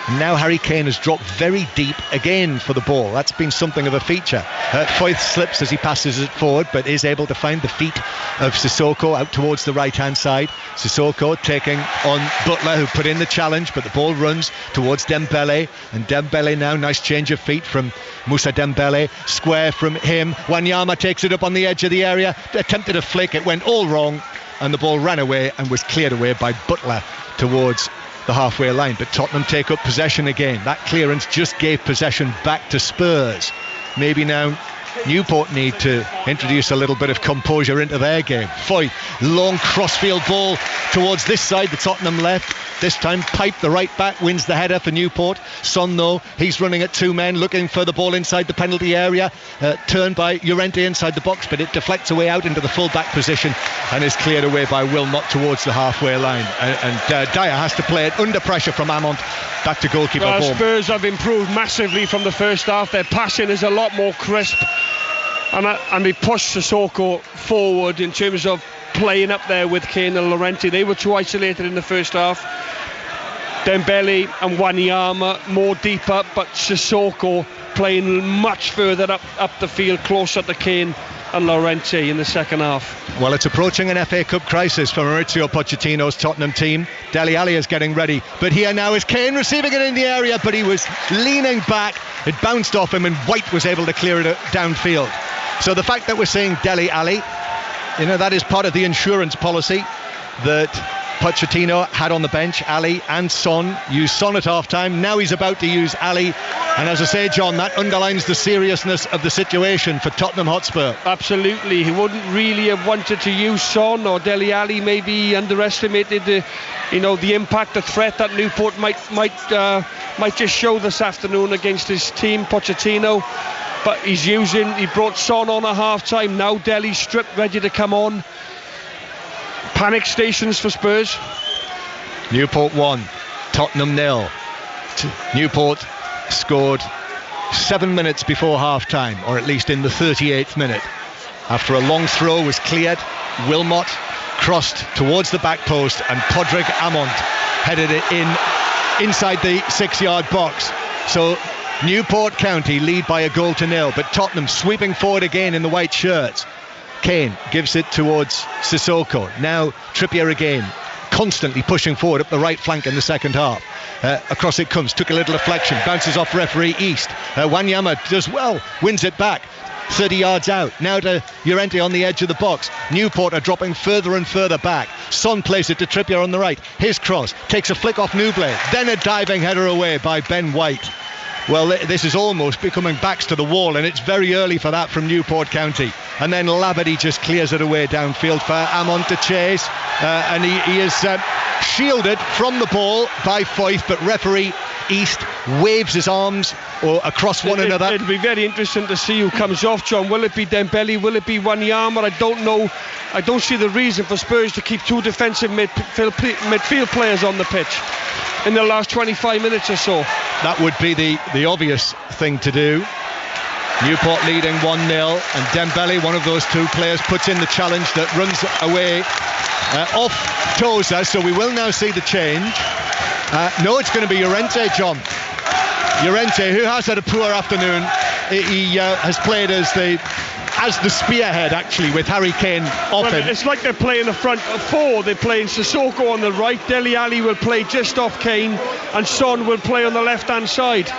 And now Harry Kane has dropped very deep again for the ball. That's been something of a feature. Foyth slips as he passes it forward, but is able to find the feet of Sissoko out towards the right-hand side. Sissoko taking on Butler, who put in the challenge, but the ball runs towards Dembele, and Dembele now, nice change of feet from Moussa Dembele, square from him. Wanyama takes it up on the edge of the area, attempted a flick, it went all wrong, and the ball ran away and was cleared away by Butler towards the halfway line. But Tottenham take up possession again. That clearance just gave possession back to Spurs. Maybe now Newport need to introduce a little bit of composure into their game. Foyth, long crossfield ball towards this side, the Tottenham left. This time Pipe, the right back, wins the header for Newport. Son, though, he's running at 2 men, looking for the ball inside the penalty area. Turned by Llorente inside the box, but it deflects away out into the full-back position and is cleared away by Wilmot towards the halfway line. And Dyer has to play it under pressure from Amont. Back to goalkeeper Vorm. Spurs have improved massively from the first half. Their passing is a lot more crisp, and they push Sissoko forward in terms of playing up there with Kane and Llorente. They were too isolated in the first half. Dembele and Wanyama more deep up, but Sissoko playing much further up the field, closer to Kane and Llorente in the second half. Well, it's approaching an FA Cup crisis for Maurizio Pochettino's Tottenham team. Dele Alli is getting ready, but here now is Kane receiving it in the area, but he was leaning back. It bounced off him and White was able to clear it downfield. So the fact that we're seeing Dele Alli, that is part of the insurance policy that Pochettino had on the bench. Ali and Son used Son at half-time. Now he's about to use Ali, and as I say, John, that underlines the seriousness of the situation for Tottenham Hotspur. Absolutely. He wouldn't really have wanted to use Son, or Dele Alli maybe underestimated the impact, the threat that Newport might just show this afternoon against his team, Pochettino. But he brought Son on at half-time. Now Dele stripped, ready to come on. Panic stations for Spurs. Newport 1, Tottenham 0. Newport scored 7 minutes before half-time, or at least in the 38th minute. After a long throw was cleared, Wilmot crossed towards the back post and Podrick Amont headed it inside the 6-yard box. So Newport County lead by 1-0, but Tottenham sweeping forward again in the white shirts. Kane gives it towards Sissoko. Now Trippier again, constantly pushing forward up the right flank in the second half. Across it comes, took a little deflection, bounces off referee East. Wanyama does well, wins it back 30 yards out. Now to Llorente on the edge of the box. Newport are dropping further and further back. Son plays it to Trippier on the right. His cross takes a flick off Nublet, then a diving header away by Ben White. Well, this is almost becoming backs to the wall, and it's very early for that from Newport County. And then Labadie just clears it away downfield for Amont to chase, and he is shielded from the ball by Foyth, but referee East waves his arms across one another. It'll be very interesting to see who comes off, John. Will it be Dembele? Will it be Wanyama? I don't know. I don't see the reason for Spurs to keep two defensive midfield players on the pitch in the last 25 minutes or so. That would be the obvious thing to do. Newport leading 1-0, and Dembele, one of those two players, puts in the challenge that runs away off Toza. So we will now see the change. No, it's going to be Llorente, John. Llorente, who has had a poor afternoon. He has played as the spearhead, actually, with Harry Kane off him. It's like they're playing the front four. They're playing Sissoko on the right, Dele Alli will play just off Kane, and Son will play on the left-hand side.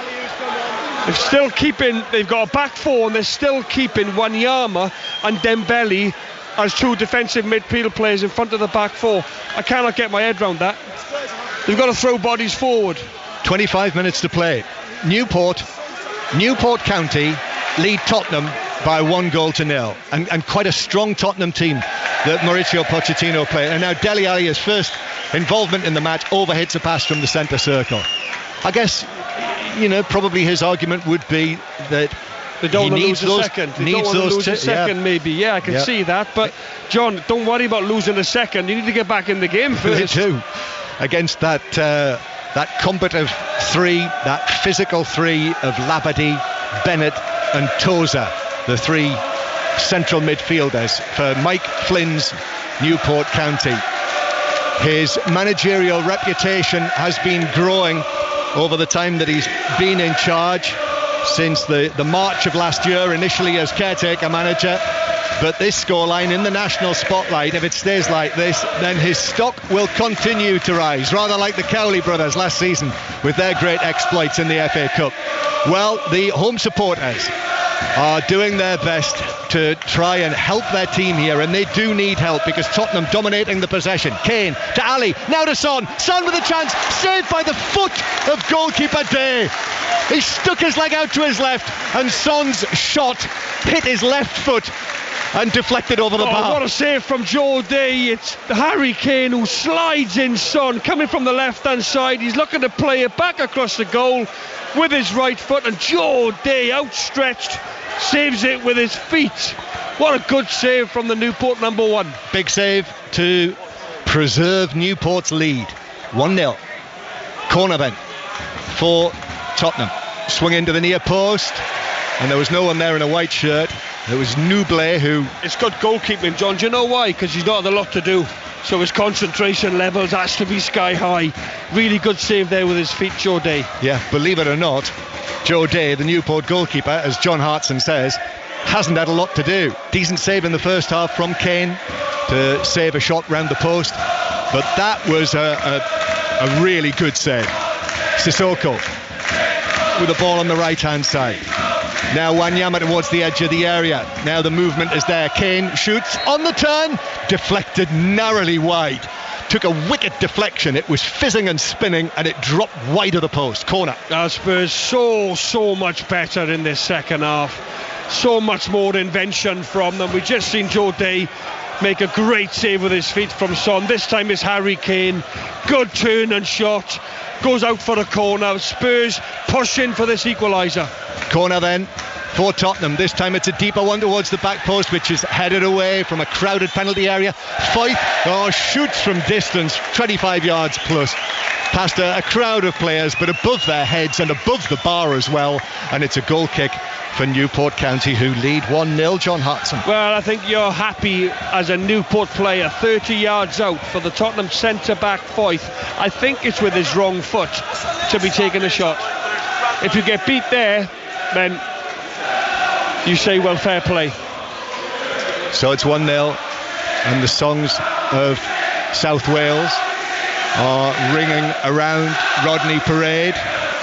They've got a back four, and they're still keeping Wanyama and Dembele as two defensive midfield players in front of the back four. I cannot get my head around that. They've got to throw bodies forward. 25 minutes to play. Newport County lead Tottenham by 1-0, and quite a strong Tottenham team that Maurizio Pochettino played. And now Dele Alli, his first involvement in the match, overhits a pass from the centre circle. I guess, probably his argument would be that they don't want to lose a second. They don't want to lose a second, maybe. Yeah, I can see that. But John, don't worry about losing a second. You need to get back in the game first. They do. Against that combative three, that physical three of Labadie, Bennett and Toza, the three central midfielders for Mike Flynn's Newport County. His managerial reputation has been growing over the time that he's been in charge, since the March of last year, initially as caretaker manager. But this scoreline in the national spotlight, if it stays like this, then his stock will continue to rise, rather like the Cowley brothers last season with their great exploits in the FA Cup. Well, the home supporters are doing their best to try and help their team here, and they do need help because Tottenham dominating the possession. Kane to Ali, now to Son with a chance, saved by the foot of goalkeeper Day. He stuck his leg out to his left, and Son's shot hit his left foot and deflected over the bar. What a save from Joe Day. It's Harry Kane who slides in Son, coming from the left-hand side. He's looking to play it back across the goal with his right foot, and Joe Day, outstretched, saves it with his feet. What a good save from the Newport number one. Big save to preserve Newport's lead. 1-0. Corner then for Tottenham. Swung into the near post, and there was no one there in a white shirt. It was Nublet who... It's good goalkeeping, John. Do you know why? Because he's not had a lot to do, so his concentration levels has to be sky high. Really good save there with his feet, Joe Day. Yeah, believe it or not, Joe Day, the Newport goalkeeper, as John Hartson says, hasn't had a lot to do. Decent save in the first half from Kane to save a shot round the post, but that was a really good save. Sissoko with the ball on the right hand side. Now Wanyama towards the edge of the area. Now the movement is there. Kane shoots on the turn, deflected narrowly wide. Took a wicked deflection. It was fizzing and spinning, and it dropped wide of the post. Corner. Spurs so much better in this second half. So much more invention from them. We just seen Joe Day make a great save with his feet from Son. This time it's Harry Kane. Good turn and shot. Goes out for a corner. Spurs pushing for this equaliser. Corner then for Tottenham. This time it's a deeper one towards the back post, which is headed away from a crowded penalty area. Fife shoots from distance, 25 yards plus, past a crowd of players, but above their heads and above the bar as well. And it's a goal kick for Newport County, who lead 1-0. John Hartson. Well, I think you're happy as a Newport player. 30 yards out for the Tottenham centre-back Fife. I think it's with his wrong foot to be taking a shot. If you get beat there, then you say, well, fair play. So it's 1-0, and the songs of South Wales are ringing around Rodney Parade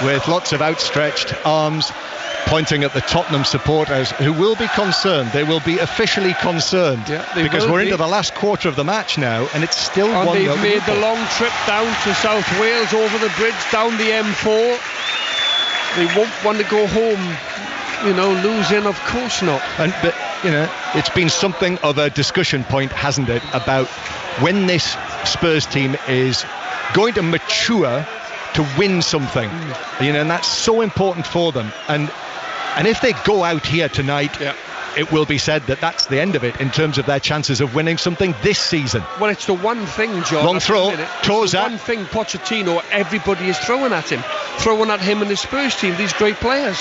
with lots of outstretched arms pointing at the Tottenham supporters, who will be concerned. They will be officially concerned, because we're into the last quarter of the match now, and it's still 1-0. They've made the long trip down to South Wales, over the bridge, down the M4. They won't want to go home, losing, of course not. But it's been something of a discussion point, hasn't it, about when this Spurs team is going to mature to win something, and that's so important for them. And if they go out here tonight, it will be said that that's the end of it in terms of their chances of winning something this season. Well, it's the one thing, John. Long throw, Toza. One thing Pochettino, everybody is throwing at him and the Spurs team, these great players.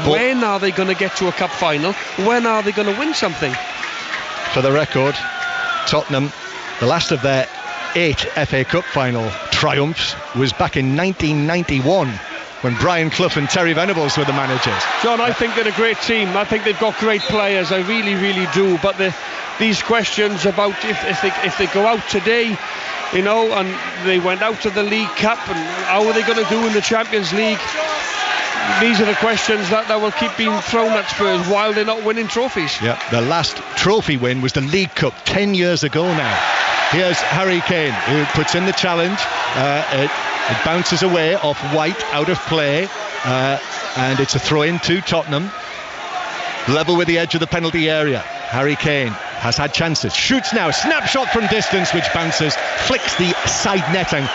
When are they going to get to a cup final? When are they going to win something? For the record, Tottenham, the last of their 8 FA Cup final triumphs was back in 1991, when Brian Clough and Terry Venables were the managers. John, I think they're a great team. I think they've got great players. I really, really do. But these questions about if they go out today, and they went out to the League Cup, and how are they going to do in the Champions League? These are the questions that will keep being thrown at Spurs while they're not winning trophies. Yeah, the last trophy win was the League Cup 10 years ago now. Here's Harry Kane, who puts in the challenge. It bounces away off White, out of play, and it's a throw-in to Tottenham. Level with the edge of the penalty area. Harry Kane has had chances, shoots now, snapshot from distance, which bounces, flicks the side netting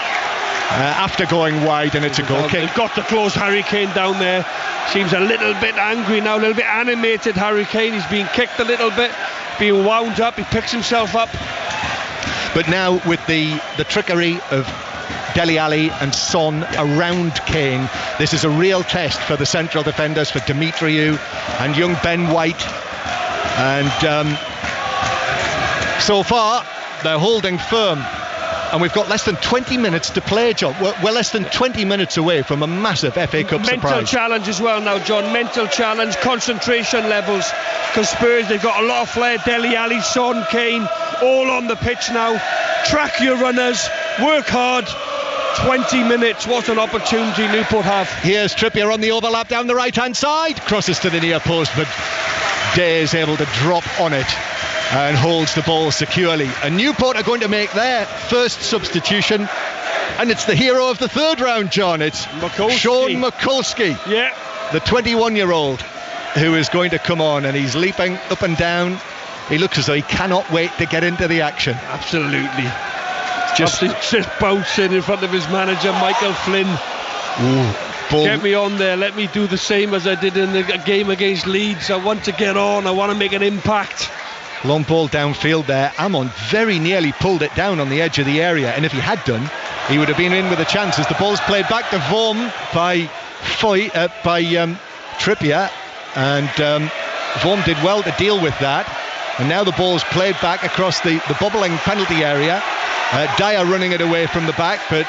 after going wide, and it's a goal kick. They've got to close Harry Kane down there. Seems a little bit angry now, a little bit animated. Harry Kane, he's being kicked a little bit, being wound up, he picks himself up. But now with the trickery of Dele Alli and Son around Kane, this is a real test for the central defenders, for Demetriou and young Ben White. And so far they're holding firm, and we've got less than 20 minutes to play, John. We're less than 20 minutes away from a massive FA Cup surprise. Mental challenge as well now, John. Mental challenge, concentration levels, because Spurs, they've got a lot of flair. Dele Alli, Son, Kane, all on the pitch now. Track your runners, work hard. 20 minutes, what an opportunity Newport have. Here's Trippier on the overlap down the right hand side, crosses to the near post, but Day is able to drop on it and holds the ball securely. And Newport are going to make their first substitution, and it's the hero of the third round, John. It's Sean Mikulski, the 21-year-old who is going to come on, and he's leaping up and down. He looks as though he cannot wait to get into the action. Absolutely. Just bouncing in front of his manager, Michael Flynn. Get me on there, let me do the same as I did in the game against Leeds. I want to get on, I want to make an impact. Long ball downfield there. Amon very nearly pulled it down on the edge of the area, and if he had done, he would have been in with a chance. As the ball's played back to Vorm by Trippier, and Vorm did well to deal with that. And now the ball's played back across the bubbling penalty area. Dyer running it away from the back, but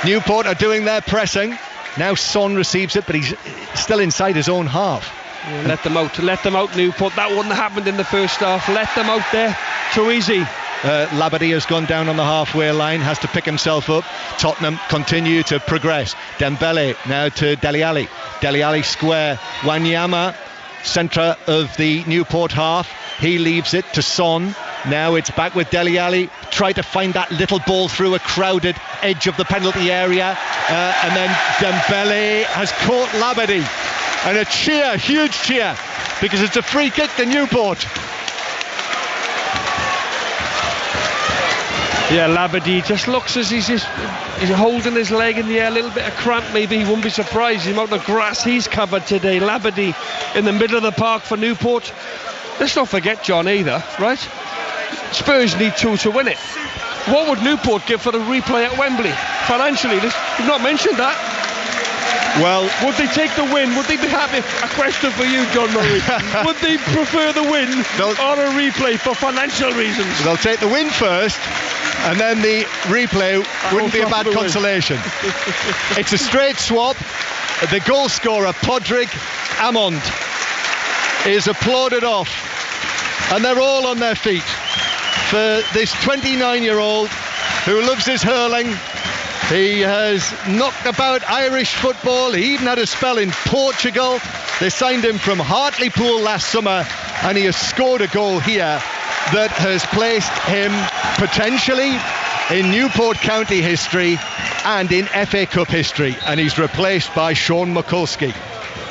Newport are doing their pressing. Now Son receives it, but he's still inside his own half. Let them out, Newport. That wouldn't have happened in the first half. Let them out there. Too easy. Labadie has gone down on the halfway line, has to pick himself up. Tottenham continue to progress. Dembele now to Dele Alli. Dele Alli square. Wanyama, centre of the Newport half. He leaves it to Son. Now it's back with Dele Alli. Try to find that little ball through a crowded edge of the penalty area. And then Dembele has caught Labadie. And a cheer, huge cheer, because it's a free kick to Newport. Yeah, Labadie just looks as he's holding his leg in the air, a little bit of cramp maybe. He wouldn't be surprised the amount of grass he's covered today. Labadie in the middle of the park for Newport. Let's not forget, John, either, right? Spurs need 2 to win it. What would Newport give for the replay at Wembley? Financially, you've not mentioned that. Well, would they take the win? Would they be happy? A question for you, John Murray. Would they prefer the win or a replay for financial reasons? They'll take the win first, and then the replay wouldn't be a bad consolation. It's a straight swap. The goal scorer, Podrick Amond, is applauded off, and they're all on their feet for this 29-year-old who loves his hurling. He has knocked about Irish football. He even had a spell in Portugal. They signed him from Hartlepool last summer, and he has scored a goal here that has placed him potentially in Newport County history and in FA Cup history, and he's replaced by Sean Mikulski.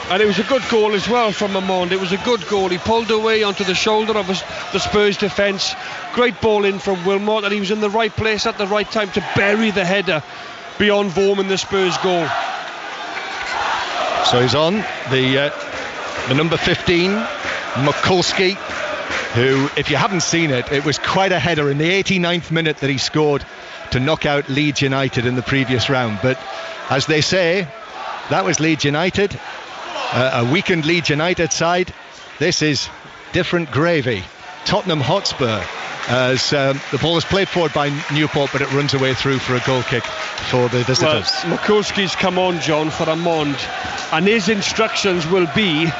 And it was a good goal as well from Amond. It was a good goal. He pulled away onto the shoulder of the Spurs defence. Great ball in from Wilmot, and he was in the right place at the right time to bury the header beyond Vorm in the Spurs goal. So he's on the number 15, Mikulski, who, if you haven't seen it, it was quite a header in the 89th minute that he scored to knock out Leeds United in the previous round. But as they say, that was Leeds United. A weakened Leeds United side. This is different gravy. Tottenham Hotspur, as the ball is played forward by Newport, but it runs away through for a goal kick for the visitors. Well, Mikulski's come on, John, for Amond, and his instructions will be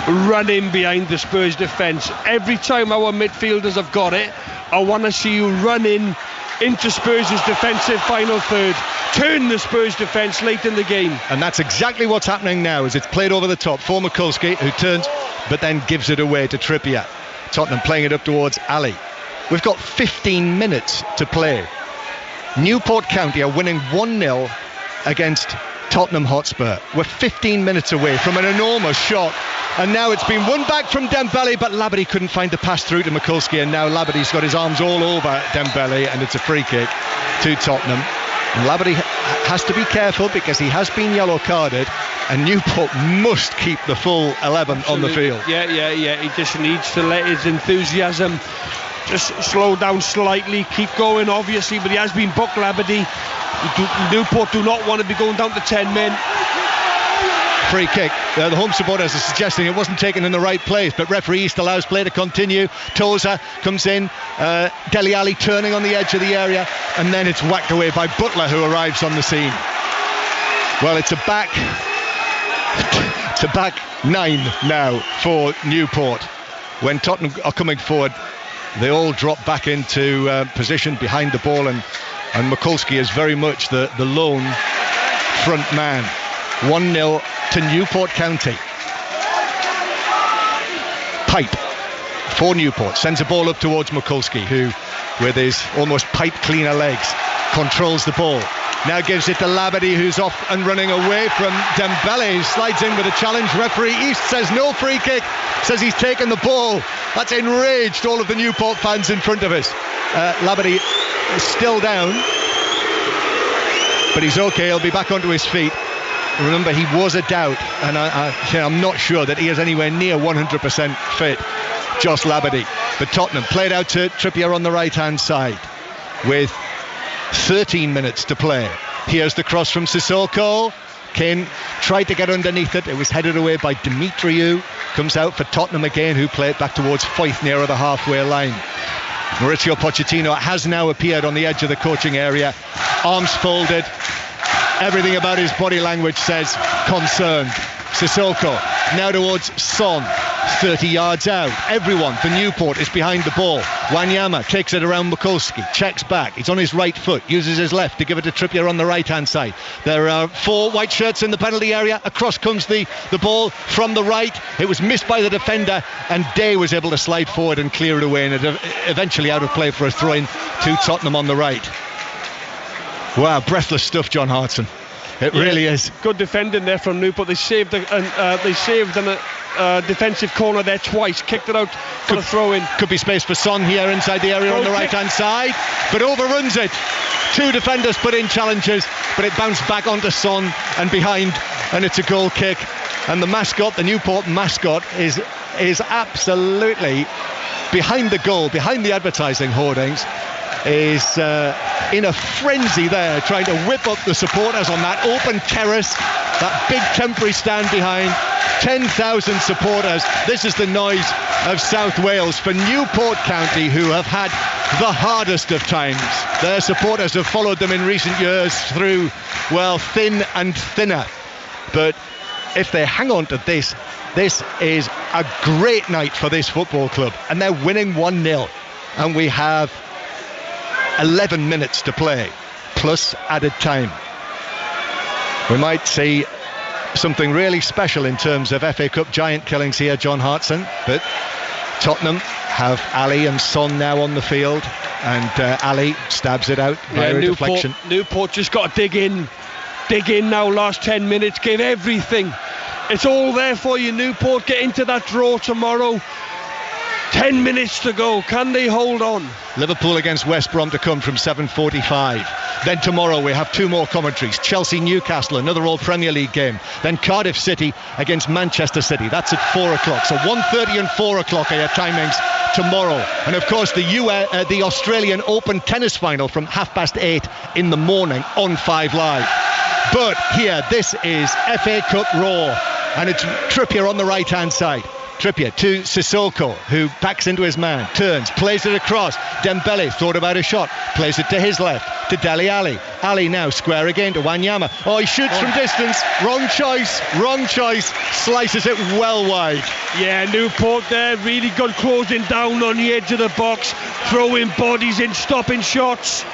run in behind the Spurs defence. Every time our midfielders have got it, I want to see you run in into Spurs' defensive final third. Turn the Spurs defence late in the game. And that's exactly what's happening now, as it's played over the top for Mikulski, who turns but then gives it away to Trippier. Tottenham playing it up towards Ali. We've got 15 minutes to play. Newport County are winning 1-0 against Tottenham Hotspur. We're 15 minutes away from an enormous shot, and now it's been won back from Dembele, but Labadie couldn't find the pass through to Mikulski, and now Labadie's got his arms all over Dembele, and it's a free kick to Tottenham. And Labadie has to be careful because he has been yellow carded, and Newport must keep the full 11 on the field. Yeah. He just needs to let his enthusiasm just slow down slightly, keep going obviously, but he has been booked, Labadie. Newport do not want to be going down to 10 men. Free kick. The home supporters are suggesting it wasn't taken in the right place, but referee East allows play to continue. Toza comes in, Dele Alli turning on the edge of the area, and then it's whacked away by Butler, who arrives on the scene. Well, it's a back 9 now for Newport. When Tottenham are coming forward, they all drop back into position behind the ball, and Mikulski is very much the lone front man. 1-0 to Newport County. Pipe for Newport sends a ball up towards Mikulski, who, with his almost pipe cleaner legs, controls the ball. Now gives it to Labadie, who's off and running away from Dembele, who slides in with a challenge. Referee East says no free kick, says he's taken the ball. That's enraged all of the Newport fans in front of us. Labadie is still down, but he's okay, he'll be back onto his feet. Remember, he was a doubt, and I'm not sure that he is anywhere near 100% fit, Josh Labadie. But Tottenham played out to Trippier on the right-hand side with 13 minutes to play. Here's the cross from Sissoko. Kane tried to get underneath it. It was headed away by Dimitriou. Comes out for Tottenham again, who play it back towards Foyth nearer the halfway line. Mauricio Pochettino has now appeared on the edge of the coaching area, arms folded. Everything about his body language says concerned. Sissoko now towards Son, 30 yards out. Everyone for Newport is behind the ball. Wanyama takes it around Mikulski, checks back, he's on his right foot, uses his left to give it to Trippier on the right hand side. There are 4 white shirts in the penalty area. Across comes the ball from the right. It was missed by the defender, and Day was able to slide forward and clear it away, and it eventually out of play for a throw-in to Tottenham on the right. Wow, breathless stuff, John Hartson. It really is. Good defending there from Newport. They saved a defensive corner there twice, kicked it out for a throw-in. Could be space for Son here inside the area on the right-hand side, but overruns it. 2 defenders put in challenges, but it bounced back onto Son and behind, and it's a goal kick. And the mascot, the Newport mascot, is absolutely behind the goal, behind the advertising hoardings, is in a frenzy there, trying to whip up the supporters on that open terrace, that big temporary stand behind. 10,000 supporters. This is the noise of South Wales for Newport County, who have had the hardest of times. Their supporters have followed them in recent years through, well, thin and thinner. But if they hang on to this is a great night for this football club, and they're winning 1-0, and we have 11 minutes to play plus added time. We might see something really special in terms of FA Cup giant killings here, John Hartson, but Tottenham have Ali and Son now on the field, and Ali stabs it out via a deflection. Newport just got to dig in now. Last 10 minutes, give everything. It's all there for you, Newport. Get into that draw tomorrow. 10 minutes to go. Can they hold on? Liverpool against West Brom to come from 7:45. Then tomorrow we have 2 more commentaries. Chelsea-Newcastle, another old Premier League game. Then Cardiff City against Manchester City. That's at 4 o'clock. So 1:30 and 4 o'clock are your timings tomorrow. And of course the Australian Open tennis final from 8:30 in the morning on 5 Live. But here, this is FA Cup Raw, and it's Trippier on the right hand side. Trippier to Sissoko, who backs into his man, turns, plays it across. Dembele thought about a shot, plays it to his left, to Dele Alli. Ali now square again to Wanyama. Oh, he shoots from distance. Wrong choice. Slices it well wide. Yeah, Newport there, really good closing down on the edge of the box, throwing bodies in, stopping shots,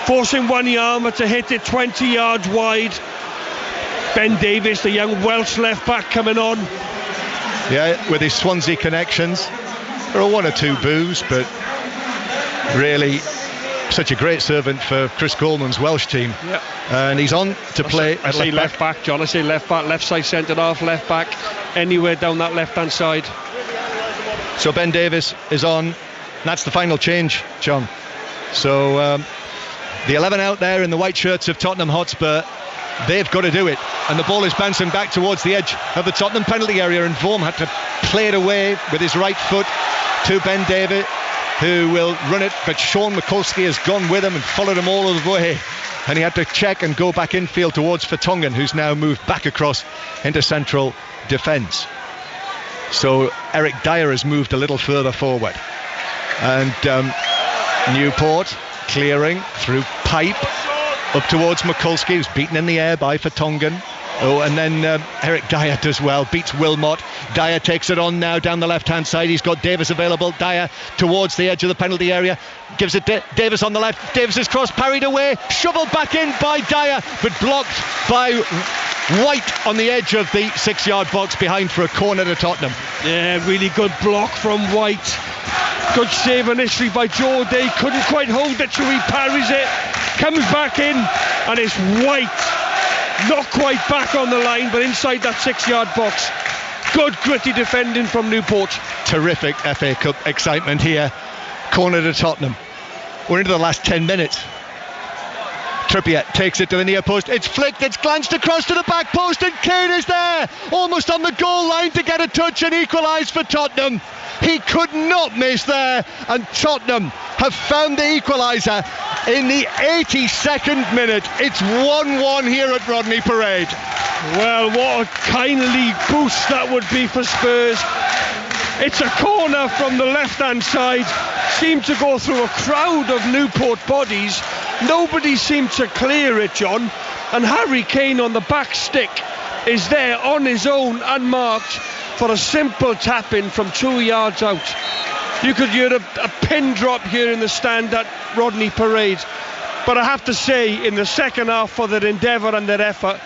forcing Wanyama to hit it 20 yards wide. Ben Davies, the young Welsh left back, coming on. Yeah, with his Swansea connections. There are 1 or 2 boos, but really such a great servant for Chris Coleman's Welsh team. Yeah. And he's on to play I say left back, John. I say left back, left side centre half, left back, anywhere down that left hand side. So Ben Davies is on. That's the final change, John. So the 11 out there in the white shirts of Tottenham Hotspur, they've got to do it, and the ball is bouncing back towards the edge of the Tottenham penalty area, and Vorm had to play it away with his right foot to Ben Davies, who will run it, but Sean Mikulski has gone with him and followed him all the way, and he had to check and go back infield towards Vertonghen, who's now moved back across into central defence. So Eric Dyer has moved a little further forward, and Newport clearing through pipe up towards Mikulski, who's beaten in the air by Vertonghen. Oh, and then Eric Dyer does well, beats Wilmot. Dyer takes it on now down the left-hand side. He's got Davis available. Dyer towards the edge of the penalty area. Gives it to Davis on the left. Davis's cross parried away. Shoveled back in by Dyer, but blocked by White on the edge of the 6-yard box behind for a corner to Tottenham. Yeah, really good block from White. Good save initially by Joe Day. Couldn't quite hold it, so he parries it. Comes back in, and it's White. Not quite back on the line, but inside that 6-yard box. Good gritty defending from Newport. Terrific FA Cup excitement here. Corner to Tottenham. We're into the last 10 minutes. Trippier takes it to the near post. It's flicked, it's glanced across to the back post, and Kane is there, almost on the goal line to get a touch and equalise for Tottenham. He could not miss there, and Tottenham have found the equaliser in the 82nd minute. It's 1-1 here at Rodney Parade. Well, what a kindly boost that would be for Spurs. It's a corner from the left-hand side. Seemed to go through a crowd of Newport bodies. Nobody seemed to clear it, John. And Harry Kane on the back stick is there on his own, unmarked. for a simple tap-in from 2 yards out. You could hear a pin drop here in the stand at Rodney Parade. But I have to say, in the second half, for their endeavour and their effort,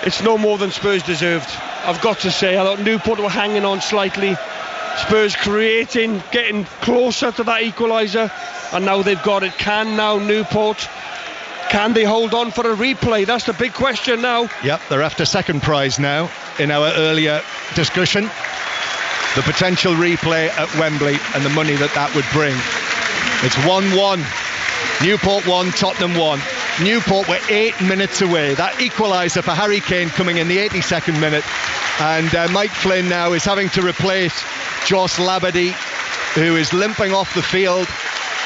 it's no more than Spurs deserved. I've got to say, I thought Newport were hanging on slightly. Spurs creating, getting closer to that equaliser, and now they've got it. Can now Newport, can they hold on for a replay? That's the big question now. Yep, they're after second prize now in our earlier discussion. The potential replay at Wembley and the money that would bring. It's 1-1. Newport 1, Tottenham 1. Newport were 8 minutes away. That equaliser for Harry Kane coming in the 82nd minute. And Mike Flynn now is having to replace Joss Labadie, who is limping off the field.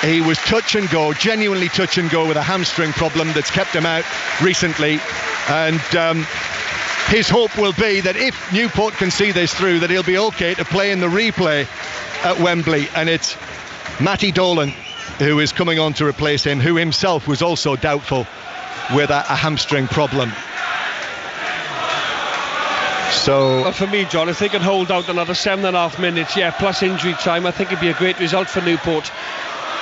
He was touch and go, genuinely touch and go, with a hamstring problem that's kept him out recently. And his hope will be that if Newport can see this through, that he'll be okay to play in the replay at Wembley. And it's Matty Dolan who is coming on to replace him, who himself was also doubtful with a hamstring problem. So, well, for me, John, if they can hold out another 7.5 minutes, plus injury time, I think it'd be a great result for Newport.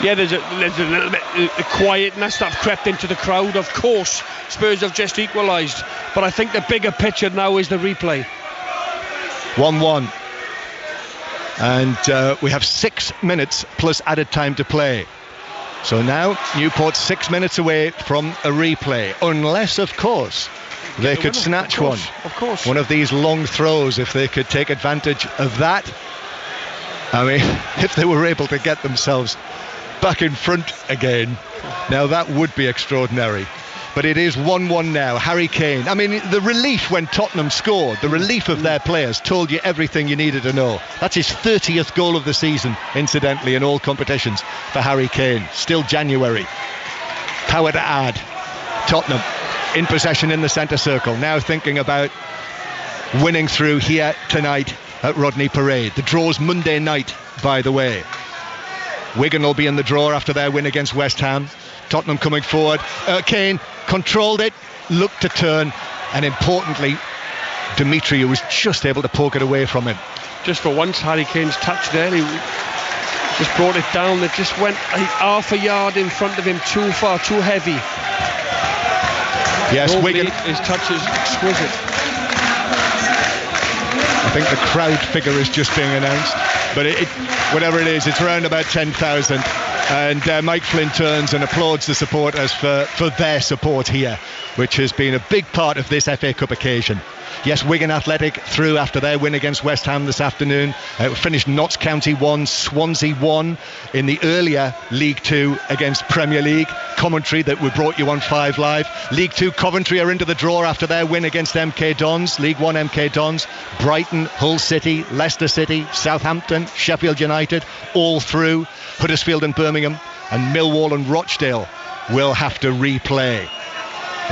Yeah, there's a little bit of quietness that crept into the crowd. Of course, Spurs have just equalised, but I think the bigger picture now is the replay. 1-1. And we have 6 minutes plus added time to play. So now Newport 6 minutes away from a replay, unless, of course, they could snatch one. Of course. One of these long throws, if they could take advantage of that. I mean, if they were able to get themselves back in front again, now that would be extraordinary. But it is 1-1 now. Harry Kane. I mean, the relief when Tottenham scored, the relief of their players told you everything you needed to know. That's his 30th goal of the season, incidentally, in all competitions for Harry Kane. Still January. Power to add. Tottenham in possession in the centre circle. Now thinking about winning through here tonight at Rodney Parade. The draw's Monday night, by the way. Wigan will be in the draw after their win against West Ham. Tottenham coming forward. Kane controlled it, looked to turn, and importantly, Dimitri was just able to poke it away from him. Just for once, Harry Kane's touch there, he just brought it down. It just went half a yard in front of him, too far, too heavy. Yes, Wigan. His touch is exquisite. I think the crowd figure is just being announced, but whatever it is, it's around about 10,000. And Mike Flynn turns and applauds the supporters for their support here, which has been a big part of this FA Cup occasion. Yes, Wigan Athletic through after their win against West Ham this afternoon. Finished Notts County 1, Swansea 1 in the earlier League 2 against Premier League. Commentary that we brought you on 5 Live. League 2 Coventry are into the draw after their win against MK Dons. League 1 MK Dons. Brighton, Hull City, Leicester City, Southampton, Sheffield United, all through. Huddersfield and Birmingham, and Millwall and Rochdale will have to replay.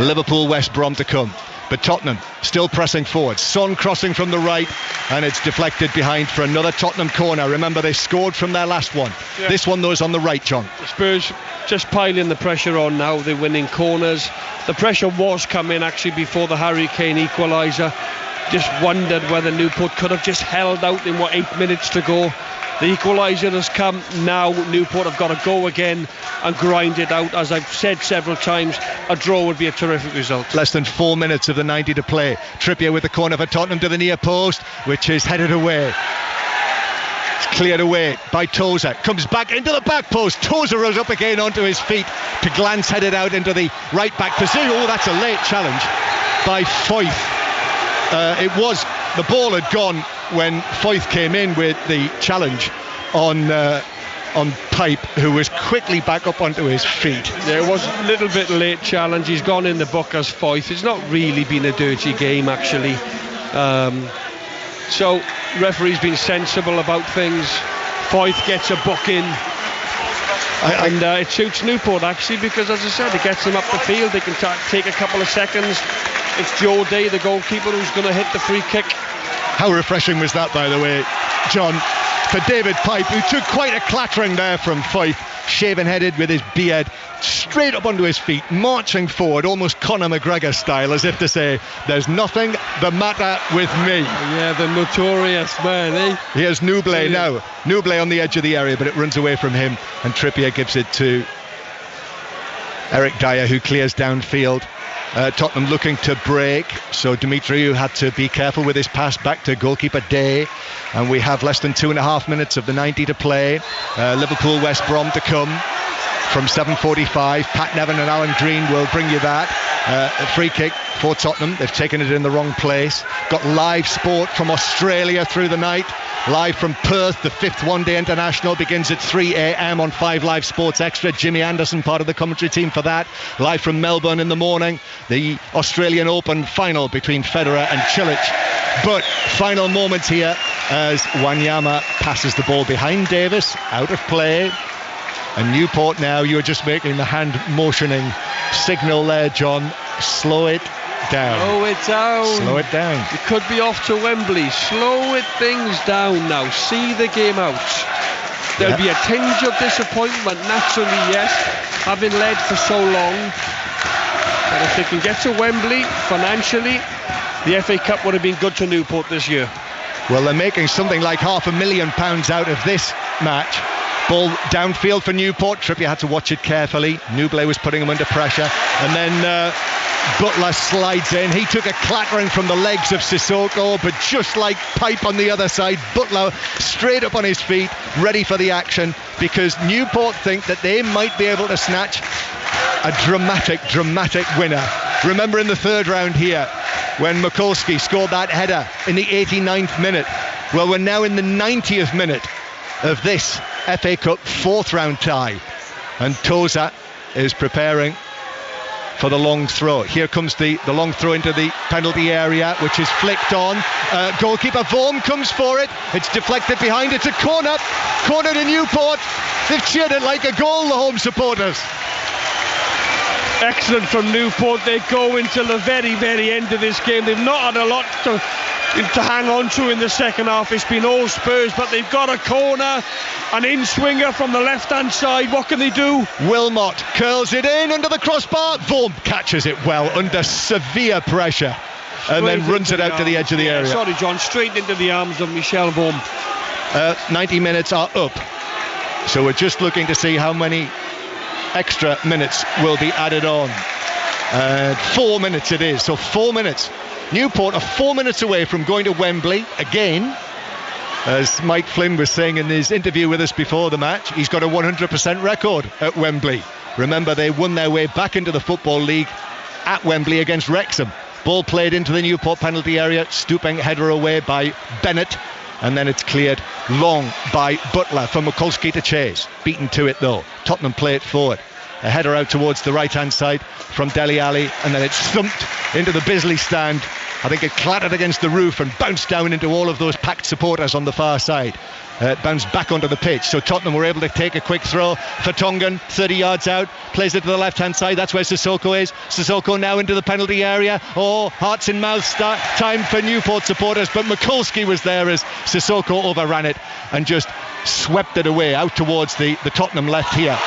Liverpool, West Brom to come. But Tottenham still pressing forward. Son crossing from the right, and it's deflected behind for another Tottenham corner. Remember, they scored from their last one. Yeah. This one, though, is on the right, John. The Spurs just piling the pressure on now. They're winning corners. The pressure was coming actually before the Harry Kane equaliser. Just wondered whether Newport could have just held out in 8 minutes to go. The equaliser has come now. Newport have got to go again and grind it out. As I've said several times, a draw would be a terrific result. Less than 4 minutes of the 90 to play. Trippier with the corner for Tottenham to the near post, which is headed away. It's cleared away by Tozer. Comes back into the back post. Tozer rose up again onto his feet to glance headed out into the right back position. Oh, that's a late challenge by Foyth. The ball had gone when Foyth came in with the challenge on Pipe, who was quickly back up onto his feet. Yeah, it was a little bit late challenge. He's gone in the book as Foyth. It's not really been a dirty game, actually. So referee's been sensible about things. Foyth gets a book in. And it suits Newport, actually, because, as I said, it gets them up the field. They can take a couple of seconds. It's Joe Day, the goalkeeper, who's going to hit the free kick. How refreshing was that, by the way, John? for David Pipe, who took quite a clattering there from Fife, shaven-headed with his beard, straight up onto his feet, marching forward, almost Conor McGregor style, as if to say, there's nothing the matter with me. Yeah, the notorious man, eh? Here's Newblay now. Newblay on the edge of the area, but it runs away from him, and Trippier gives it to Eric Dyer, who clears downfield. Tottenham looking to break, so Dimitriou had to be careful with his pass back to goalkeeper Day, and we have less than 2.5 minutes of the 90 to play. Liverpool West Brom to come from 7:45. Pat Nevin and Alan Green will bring you that. A free kick for Tottenham. They've taken it in the wrong place. Got live sport from Australia through the night. Live from Perth, the 5th one-day international begins at 3 a.m. on 5 Live Sports Extra. Jimmy Anderson, part of the commentary team for that. Live from Melbourne in the morning, the Australian Open final between Federer and Cilic. But final moments here as Wanyama passes the ball behind Davis, out of play. And Newport now, you're just making the hand motioning signal there, John. Slow it down. Slow it down. Slow it down. You could be off to Wembley. Slow it things down now. See the game out. There'll be a tinge of disappointment, naturally, yes, having led for so long. But if they can get to Wembley financially, the FA Cup would have been good to Newport this year. Well, they're making something like £500,000 out of this match. Ball downfield for Newport. Trippier had to watch it carefully. Newblay was putting him under pressure, and then Butler slides in. He took a clattering from the legs of Sissoko, but just like Pipe on the other side, Butler straight up on his feet, ready for the action, because Newport think that they might be able to snatch a dramatic winner. Remember in the third round here, when Mikulski scored that header in the 89th minute. Well, we're now in the 90th minute of this FA Cup 4th round tie, and Toza is preparing for the long throw. Here comes the long throw into the penalty area, which is flicked on. Goalkeeper Vorm comes for it. It's deflected behind. It's a corner to Newport. They've cheered it like a goal, the home supporters. Excellent from Newport. They go until the very, very end of this game. They've not had a lot to hang on to in the second half. It's been all Spurs, but they've got a corner, an in-swinger from the left-hand side. What can they do? Wilmot curls it in under the crossbar. Vorm catches it well under severe pressure, and then runs it out to the edge of the area. Sorry, John, straight into the arms of Michel Vorm. 90 minutes are up, so we're just looking to see how many extra minutes will be added on. 4 minutes it is, so 4 minutes. Newport are 4 minutes away from going to Wembley again. As Mike Flynn was saying in his interview with us before the match, he's got a 100% record at Wembley. Remember, they won their way back into the Football League at Wembley against Wrexham. Ball played into the Newport penalty area, stooping header away by Bennett, and then it's cleared long by Butler for Mikulski to chase. Beaten to it though. Tottenham play it forward. A header out towards the right-hand side from Dele Alli, and then it's thumped into the Bisley stand. I think it clattered against the roof and bounced down into all of those packed supporters on the far side. It bounced back onto the pitch, so Tottenham were able to take a quick throw. Vertonghen, 30 yards out, plays it to the left-hand side. That's where Sissoko is. Sissoko now into the penalty area. Oh, hearts in mouth time for Newport supporters, but Mikulski was there as Sissoko overran it and just swept it away out towards the Tottenham left here.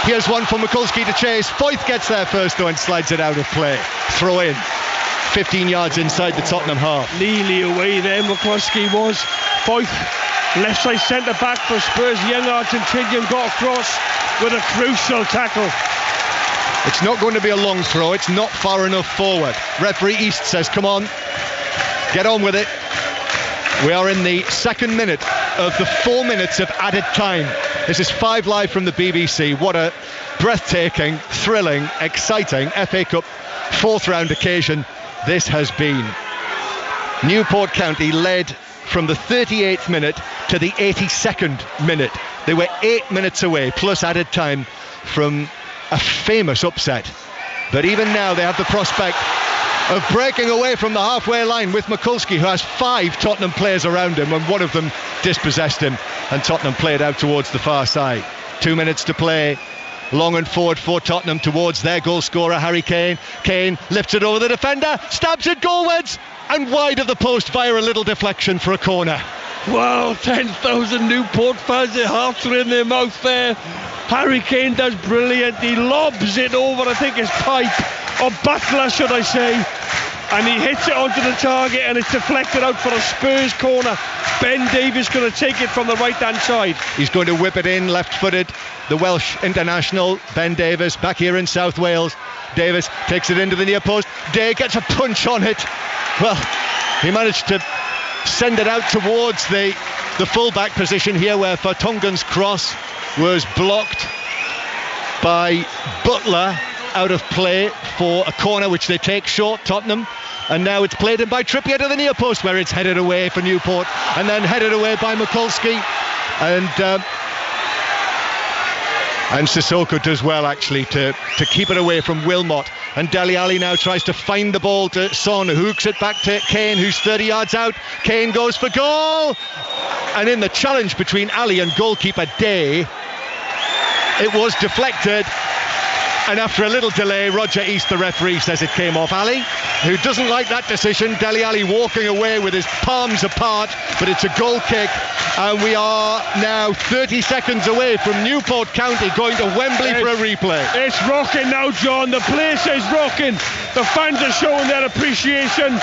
Here's one for Mikulski to chase. Foyth gets there first though and slides it out of play. Throw in. 15 yards inside the Tottenham half. Nearly away there, Mikulski was. Foyth, left side centre back for Spurs. Young Argentinian got across with a crucial tackle. It's not going to be a long throw. It's not far enough forward. Referee East says, come on, get on with it. We are in the second minute of the 4 minutes of added time. This is 5 Live from the BBC. What a breathtaking, thrilling, exciting FA Cup 4th round occasion this has been. Newport County led from the 38th minute to the 82nd minute. They were 8 minutes away, plus added time, from a famous upset. But even now they have the prospect of breaking away from the halfway line with Mikulski, who has 5 Tottenham players around him, and one of them dispossessed him, and Tottenham played out towards the far side. 2 minutes to play. Long and forward for Tottenham towards their goal scorer, Harry Kane. Kane lifts it over the defender, stabs it goalwards and wide of the post via a little deflection for a corner. Well, 10,000 Newport fans, their hearts are in their mouth there. Harry Kane does brilliant. He lobs it over, I think it's pipe, or Butler should I say, and he hits it onto the target and it's deflected out for a Spurs corner. Ben Davies going to take it from the right hand side. He's going to whip it in, left-footed. The Welsh international Ben Davies back here in South Wales. Davies takes it into the near post. Day gets a punch on it. Well, he managed to send it out towards the full-back position here, where Vertonghen's cross was blocked by Butler, out of play for a corner which they take short, Tottenham. And now it's played in by Trippier to the near post, where it's headed away for Newport and then headed away by Mikulski. And Sissoko does well, actually, to keep it away from Wilmot. And Dele Alli now tries to find the ball to Son, who hooks it back to Kane, who's 30 yards out. Kane goes for goal! And in the challenge between Ali and goalkeeper Day, it was deflected. And after a little delay, Roger East, the referee, says it came off Ali, who doesn't like that decision. Dele Alli walking away with his palms apart, but it's a goal kick. And we are now 30 seconds away from Newport County going to Wembley for a replay. It's rocking now, John. The place is rocking. The fans are showing their appreciation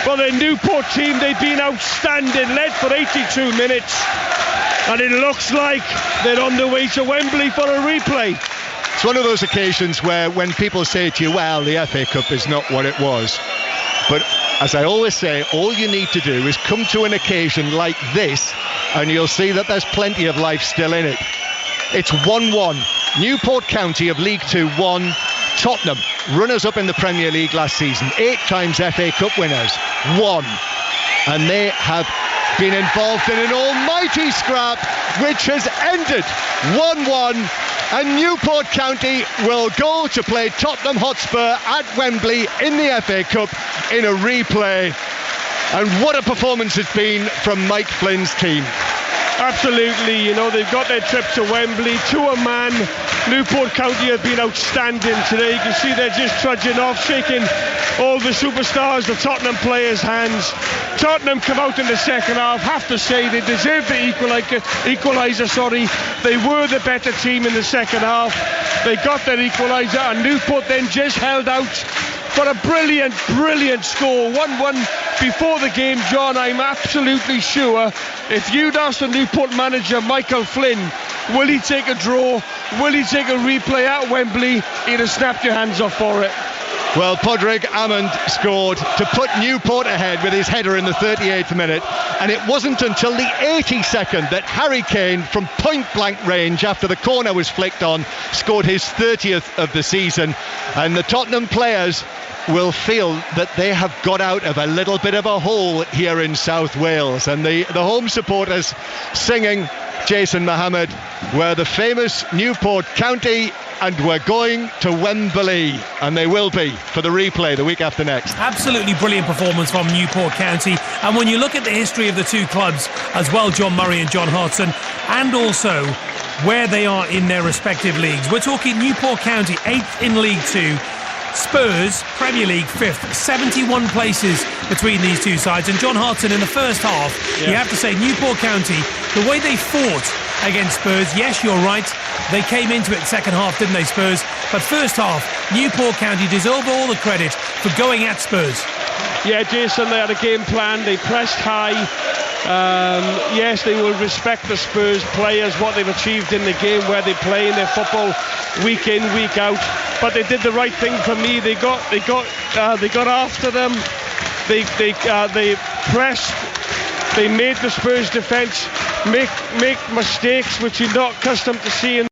for the Newport team. They've been outstanding, led for 82 minutes. And it looks like they're on the way to Wembley for a replay. It's one of those occasions where when people say to you, well, the FA Cup is not what it was. But as I always say, all you need to do is come to an occasion like this and you'll see that there's plenty of life still in it. It's 1-1. Newport County of League 2 1. Tottenham, runners-up in the Premier League last season, 8 times FA Cup winners, 1. And they have been involved in an almighty scrap which has ended 1-1. And Newport County will go to play Tottenham Hotspur at Wembley in the FA Cup in a replay. And what a performance it's been from Mike Flynn's team. Absolutely, you know, they've got their trip to Wembley to a man. Newport County have been outstanding today. You can see they're just trudging off, shaking all the superstars, the Tottenham players' hands. Tottenham come out in the second half. Have to say they deserved the equaliser. They were the better team in the second half. They got their equaliser, and Newport then just held out for a brilliant score. 1-1 before the game, John. I'm absolutely sure if you'd asked the Newport manager Michael Flynn, will he take a draw, will he take a replay at Wembley, he'd have snapped your hands off for it. Well, Podrick Hammond scored to put Newport ahead with his header in the 38th minute, and it wasn't until the 82nd that Harry Kane, from point-blank range after the corner was flicked on, scored his 30th of the season. And the Tottenham players will feel that they have got out of a little bit of a hole here in South Wales, and the home supporters singing Jason Mohammed, we're the famous Newport County and we're going to Wembley, and they will be for the replay the week after next. Absolutely brilliant performance from Newport County, and when you look at the history of the two clubs as well, John Murray and John Hodgson, and also where they are in their respective leagues, we're talking Newport County 8th in League 2, Spurs, Premier League 5th, 71 places between these two sides. And John Hartson, in the first half, you have to say Newport County, the way they fought against Spurs, yes, you're right, they came into it second half, didn't they, Spurs? But first half, Newport County deserve all the credit for going at Spurs. Yeah, Jason, they had a game plan, they pressed high. Yes, they will respect the Spurs players, what they've achieved in the game, where they play in their football week in, week out. But they did the right thing for me. They got after them. They pressed. They made the Spurs defence make mistakes which you're not accustomed to seeing.